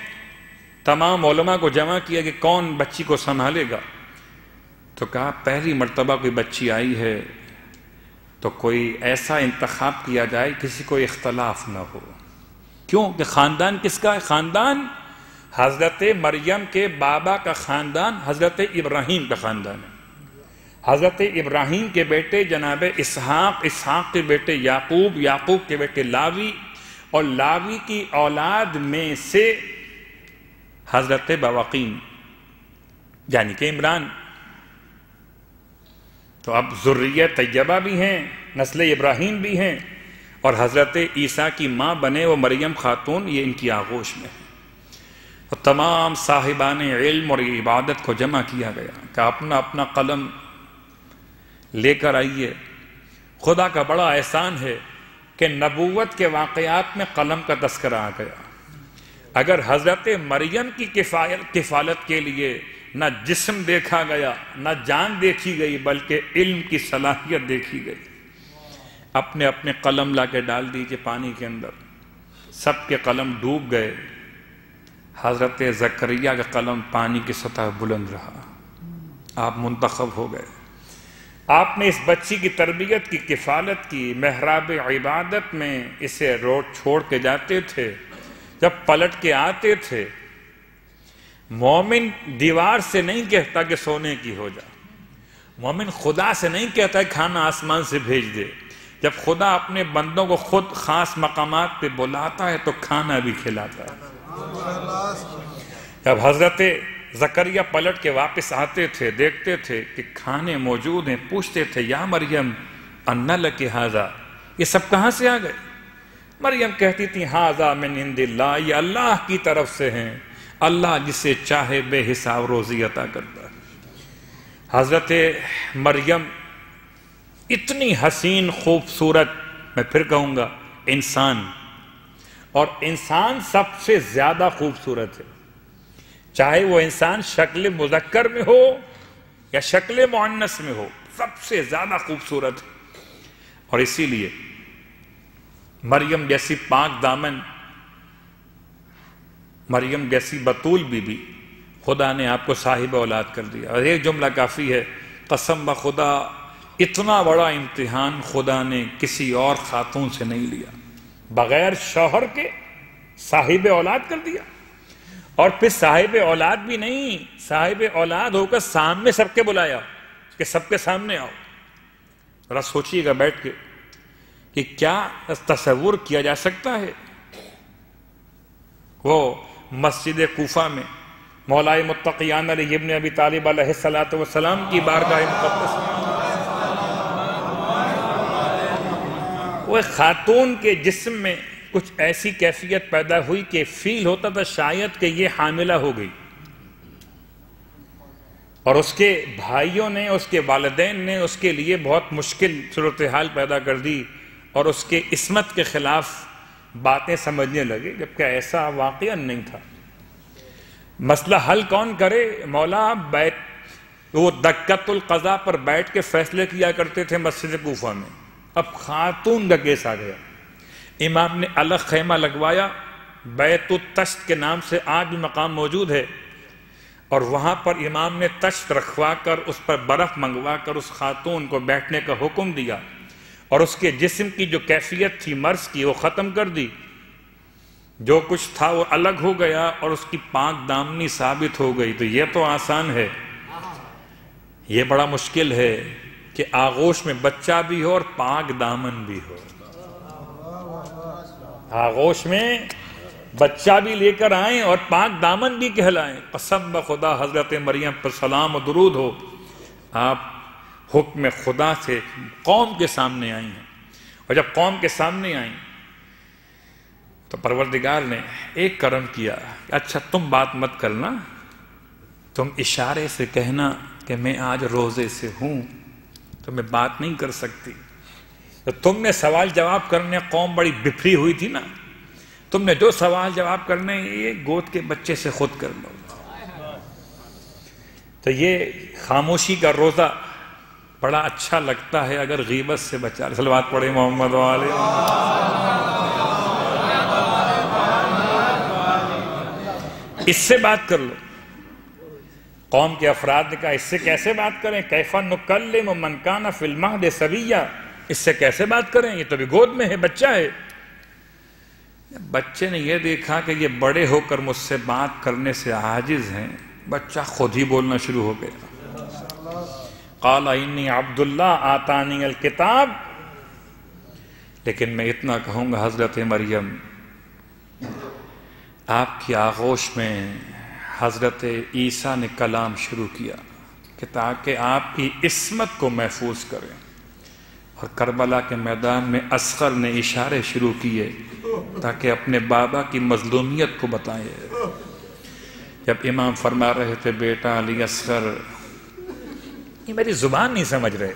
تمام علماء کو جمع کیا کہ کون بچی کو سنبھالے گا، تو کہا پہلی مرتبہ کوئی بچی آئی ہے تو کوئی ایسا انتخاب کیا جائے کسی کو اختلاف نہ ہو۔ کیوں کہ خاندان کس کا ہے؟ خاندان حضرت مریم کے بابا کا خاندان حضرت ابراہیم کا خاندان ہے۔ حضرت ابراہیم کے بیٹے جناب اسحاق، اسحاق کے بیٹے یعقوب، یعقوب کے بیٹے لاوی، اور لاوی کی اولاد میں سے حضرت بواقین یعنی کہ عمران۔ تو اب ذریہ طیبہ بھی ہیں، نسل ابراہیم بھی ہیں، اور حضرت عیسیٰ کی ماں بنے وہ مریم خاتون، یہ ان کی آغوش میں ہے۔ اور تمام صاحبان علم اور عبادت کو جمع کیا گیا کہ اپنا اپنا قلم لے کر آئیے۔ خدا کا بڑا احسان ہے کہ نبوت کے واقعات میں قلم کا تذکرہ آ گیا۔ اگر حضرت مریم کی کفالت کے لیے نہ جسم دیکھا گیا، نہ جان دیکھی گئی، بلکہ علم کی صلاحیت دیکھی گئی۔ اپنے اپنے قلم لا کے ڈال دیجئے پانی کے اندر، سب کے قلم ڈوب گئے، حضرت زکریا کا قلم پانی کی سطح بلند رہا، آپ منتخب ہو گئے۔ آپ نے اس بچی کی تربیت کی، کفالت کی، محراب عبادت میں اسے روڈ چھوڑ کے جاتے تھے، جب پلٹ کے آتے تھے، مومن دیوار سے نہیں کہتا کہ سونے کی ہو جا، مومن خدا سے نہیں کہتا کہ کھانا آسمان سے بھیج دے، جب خدا اپنے بندوں کو خود خاص مقامات پہ بلاتا ہے تو کھانا بھی کھلاتا ہے۔ جب حضرت زکریا پلٹ کے واپس آتے تھے، دیکھتے تھے کہ کھانے موجود ہیں، پوچھتے تھے یا مریم اَنَّ لَكِ هَذَا، یہ سب کہاں سے آ گئے؟ مریم کہتی تھی ہَذَا مِنْ عِنْدِ اللَّهِ، یہ اللہ کی طرف سے ہیں، اللہ جسے چاہے بے حساب روزی عطا کرتا ہے۔ حضرت مریم اتنی حسین خوبصورت، میں پھر کہوں گا انسان، اور انسان سب سے زیادہ خوبصورت ہے، چاہے وہ انسان شکل مذکر میں ہو یا شکل مؤنث میں ہو، سب سے زیادہ خوبصورت ہے۔ اور اسی لیے مریم جیسی پاک دامن، مریم جیسی بطول بی بی، خدا نے آپ کو صاحب اولاد کر دیا۔ اور ایک جملہ کافی ہے، قسم بخدا اتنا بڑا امتحان خدا نے کسی اور خاتون سے نہیں لیا، بغیر شوہر کے صاحب اولاد کر دیا۔ اور پھر صاحب اولاد بھی نہیں، صاحب اولاد ہو کر سامنے سب کے بلایا کہ سب کے سامنے آؤ. ذرا سوچیے گا بیٹھ کے کہ کیا تصور کیا جا سکتا ہے. وہ مسجد کوفہ میں مولائے متقیان علی ابن ابی طالب علیہ السلام کی بارگاہ مقدس میں وہ خاتون کے جسم میں کچھ ایسی کیفیت پیدا ہوئی کہ فیل ہوتا تھا شاید کہ یہ حاملہ ہو گئی، اور اس کے بھائیوں نے، اس کے والدین نے اس کے لیے بہت مشکل صورتحال پیدا کر دی اور اس کے عصمت کے خلاف باتیں سمجھنے لگے، جبکہ ایسا واقعہ نہیں تھا. مسئلہ حل کون کرے؟ مولا وہ دکت القضاء پر بیٹھ کے فیصلے کیا کرتے تھے مسجد کوفہ میں. اب خاتون کا کیس آ گیا، امام نے الگ خیمہ لگوایا، بیت التشت کے نام سے آج بھی مقام موجود ہے، اور وہاں پر امام نے تشت رکھوا کر اس پر برف منگوا کر اس خاتون کو بیٹھنے کا حکم دیا، اور اس کے جسم کی جو کیفیت تھی مرض کی وہ ختم کر دی. جو کچھ تھا وہ الگ ہو گیا اور اس کی پاک دامنی ثابت ہو گئی. تو یہ تو آسان ہے، یہ بڑا مشکل ہے کہ آغوش میں بچہ بھی ہو اور پاک دامن بھی ہو. آغوش میں بچہ بھی لے کر آئیں اور پاک دامن بھی کہلائیں. قسم بخدا حضرت مریم پر سلام و درود ہو، آپ حکم خدا سے قوم کے سامنے آئی ہیں، اور جب قوم کے سامنے آئیں تو پروردگار نے ایک کرم کیا. اچھا تم بات مت کرنا، تم اشارے سے کہنا کہ میں آج روزے سے ہوں، تو میں بات نہیں کر سکتی. تو تم نے سوال جواب کرنے، قوم بڑی بفری ہوئی تھی نا، تم نے جو سوال جواب کرنے یہ گود کے بچے سے خود کر لو. تو یہ خاموشی کا روزہ بڑا اچھا لگتا ہے اگر غیبت سے بچا. صلوات پڑھے محمد والے. اس سے بات کر لو. قوم کے افراد نے کہا اس سے کیسے بات کریں؟ کیف نکلم من کان فی المہد صبیا، اس سے کیسے بات کریں، یہ تو ابھی گود میں ہے، بچہ ہے. بچے نے یہ دیکھا کہ یہ بڑے ہو کر مجھ سے بات کرنے سے عاجز ہیں، بچہ خود ہی بولنا شروع ہو گیا. قال انی عبداللہ آتانی الکتاب. لیکن میں اتنا کہوں گا حضرت مریم، آپ کی آغوش میں حضرت عیسیٰ نے کلام شروع کیا کہ تاکہ آپ کی عصمت کو محفوظ کریں، اور کربلا کے میدان میں اصغر نے اشارے شروع کیے تاکہ اپنے بابا کی مظلومیت کو بتائیں. جب امام فرما رہے تھے بیٹا علی اصغر، یہ میری زبان نہیں سمجھ رہے،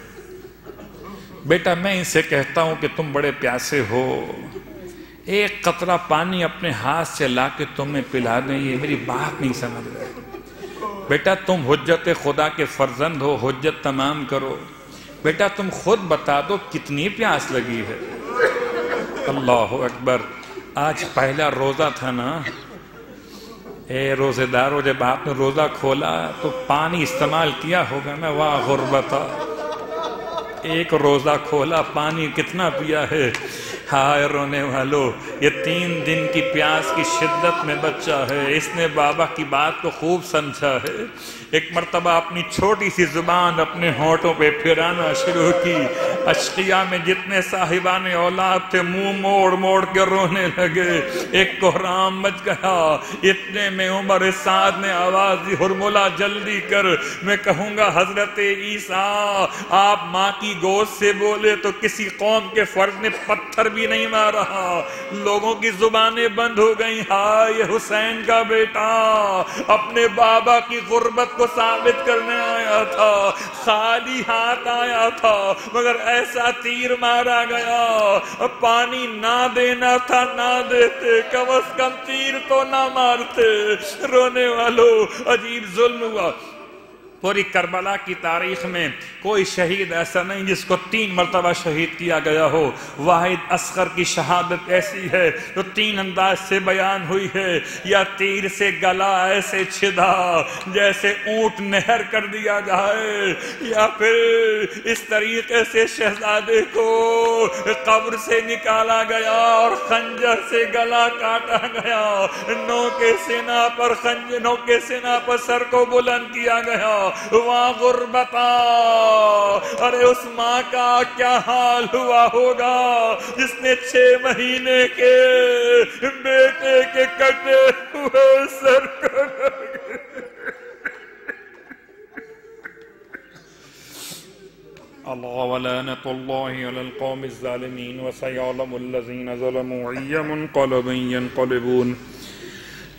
بیٹا میں ان سے کہتا ہوں کہ تم بڑے پیاسے ہو، ایک قطرہ پانی اپنے ہاتھ سے لا کے تمہیں پلا دیں، یہ میری بات نہیں سمجھ رہے. بیٹا تم حجت خدا کے فرزند ہو، حجت تمام کرو. بیٹا تم خود بتا دو کتنی پیاس لگی ہے. اللہ اکبر. آج پہلا روزہ تھا نا، اے روزے دارو، جب آپ نے روزہ کھولا تو پانی استعمال کیا ہوگا نا. واہ غربتا، ایک روزہ کھولا پانی کتنا پیا ہے. ہائے رونے والو، یہ 3 دن کی پیاس کی شدت میں بچہ ہے، اس نے بابا کی بات کو خوب سمجھا ہے. ایک مرتبہ اپنی چھوٹی سی زبان اپنے ہونٹوں پہ پھرانا شروع کی. اشقیاء میں جتنے صاحبان اولاد تھے منہ موڑ موڑ کے رونے لگے. ایک کوہرام مچ گیا. اتنے میں عمر سعد نے آواز دی، ہرملا جلدی کر، میں کہوں گا حضرت عیسیٰ آپ ماں کی گود سے بولے تو کسی قوم کے فرد نے پتھر بھی نہیں مارا، لوگوں کی زبانیں بند ہو گئیں. ہائے حسین کا بیٹا اپنے بابا کی غربت کو ثابت کرنے آیا تھا، خالی ہاتھ آیا تھا، مگر ایسا تیر مارا گیا، پانی نہ دینا تھا نہ دیتے، کم از کم تیر تو نہ مارتے. رونے والوں عجیب ظلم ہوا. پوری کربلا کی تاریخ میں کوئی شہید ایسا نہیں جس کو 3 مرتبہ شہید کیا گیا ہو۔ واحد اصغر کی شہادت ایسی ہے جو 3 انداز سے بیان ہوئی ہے، یا تیر سے گلا ایسے چھدا جیسے اونٹ نہر کر دیا جائے، یا پھر اس طریقے سے شہزادے کو قبر سے نکالا گیا اور خنجر سے گلا کاٹا گیا، نو کے سینہ پر سر کو بلند کیا گیا۔ وہاں غربتا، ارے اس ماں کا کیا حال ہوا ہوگا جس نے 6 مہینے کے بیٹے کے کٹے ہوئے سر کو اللہ ولعنۃ اللہ علی القوم الظالمین وسیعلم الذین ظلموا ای منقلب ینقلبون۔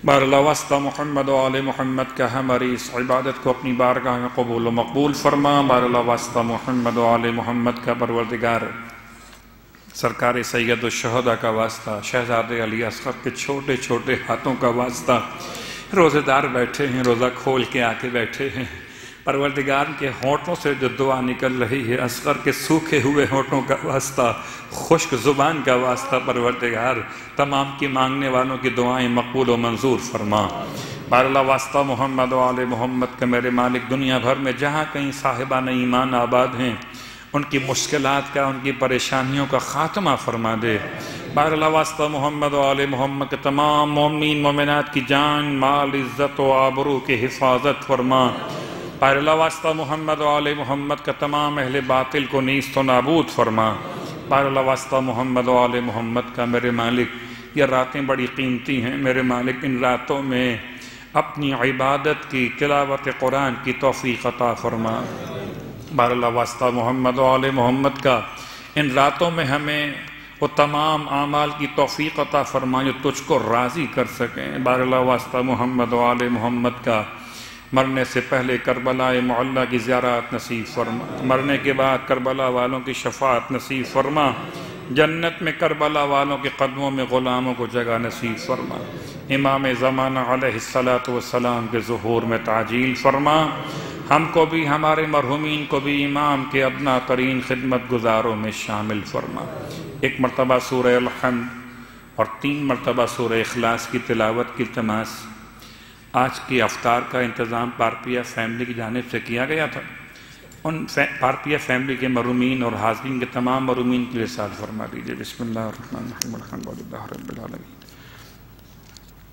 بار اللہ واسطہ محمد و آل محمد کا ہماری اس عبادت کو اپنی بارگاہ میں قبول و مقبول فرما۔ بار اللہ واسطہ محمد و آل محمد کا پروردگار سرکار سید الشہداء کا واسطہ، شہزادے علی اصغر کے چھوٹے چھوٹے ہاتھوں کا واسطہ، روزے دار بیٹھے ہیں، روزہ کھول کے آ کے بیٹھے ہیں، پروردگار کے ہونٹوں سے جو دعا نکل رہی ہے، اصغر کے سوکھے ہوئے ہونٹوں کا واسطہ، خشک زبان کا واسطہ، پروردگار تمام کی مانگنے والوں کی دعائیں مقبول و منظور فرما۔ بار اللہ واسطہ محمد و آل محمد کا میرے مالک دنیا بھر میں جہاں کہیں صاحبان ایمان آباد ہیں، ان کی مشکلات کا، ان کی پریشانیوں کا خاتمہ فرما دے۔ بار اللہ واسطہ محمد و آل محمد کے تمام مومنین مومنات کی جان، مال، عزت و آبرو کی حفاظت فرما۔ بار اللہ واسطہ محمد و آل محمد کا تمام اہل باطل کو نیست و نابود فرما۔ بار اللہ واسطہ محمد و آل محمد کا میرے مالک یہ راتیں بڑی قیمتی ہیں، میرے مالک ان راتوں میں اپنی عبادت کی، تلاوت قرآن کی توفیق عطا فرما۔ بار اللہ واسطہ محمد و آل محمد کا ان راتوں میں ہمیں وہ تمام اعمال کی توفیق عطا فرما جو تجھ کو راضی کر سکیں۔ بار اللہ واسطہ محمد و آل محمد کا مرنے سے پہلے کربلا معلی کی زیارت نصیب فرما، مرنے کے بعد کربلا والوں کی شفاعت نصیب فرما، جنت میں کربلا والوں کے قدموں میں غلاموں کو جگہ نصیب فرما، امام زمانہ علیہ السلام کے ظہور میں تعجیل فرما، ہم کو بھی ہمارے مرحومین کو بھی امام کے ادنا ترین خدمت گزاروں میں شامل فرما۔ 1 مرتبہ سورہ الحمد اور 3 مرتبہ سورہ اخلاص کی تلاوت کی التماس۔ آج کی افطار کا انتظام پارپیہ فیملی کی جانب سے کیا گیا تھا، ان پارپیہ فیملی کے مرحومین اور حاضرین کے تمام مرحومین کے لیے ارشاد فرما دیجئے۔ بسم اللہ الرحمن الرحیم، الحمدللہ رب العالمین،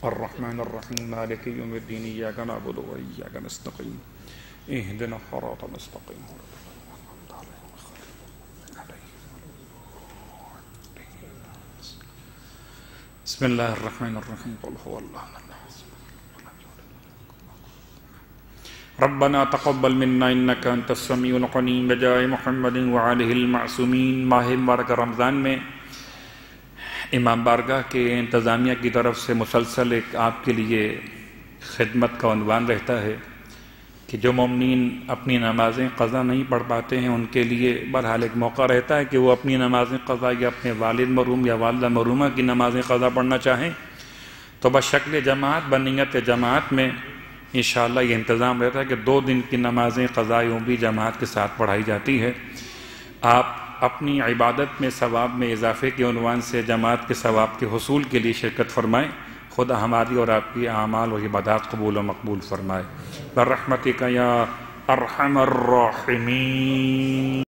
الرحمن الرحیم، مالک یوم الدین، ایاک نعبد و ایاک نستعین، اہدنا الصراط المستقیم۔ بسم اللہ الرحمن الرحیم، قل هو اللہ احد، ربنا تقبل منا انك انت السميع العليم بجاہ محمد وعلہ المعصومین۔ ماہ مبارک رمضان میں امام بارگاہ کے انتظامیہ کی طرف سے مسلسل ایک آپ کے لیے خدمت کا عنوان رہتا ہے کہ جو مومنین اپنی نمازیں قضا نہیں پڑھ پاتے ہیں ان کے لیے بہرحال ایک موقع رہتا ہے کہ وہ اپنی نمازیں قضا یا اپنے والد مرحوم یا والدہ مرحومہ کی نمازیں قضا پڑھنا چاہیں تو بشکل جماعت، بنیت جماعت میں انشاءاللہ یہ انتظام رہتا ہے کہ 2 دن کی نمازیں قضائیوں بھی جماعت کے ساتھ پڑھائی جاتی ہے۔ آپ اپنی عبادت میں ثواب میں اضافے کے عنوان سے جماعت کے ثواب کے حصول کے لیے شرکت فرمائیں۔ خدا ہماری اور آپ کی اعمال و عبادات قبول و مقبول فرمائے۔ برحمتک یا ارحم الراحمین۔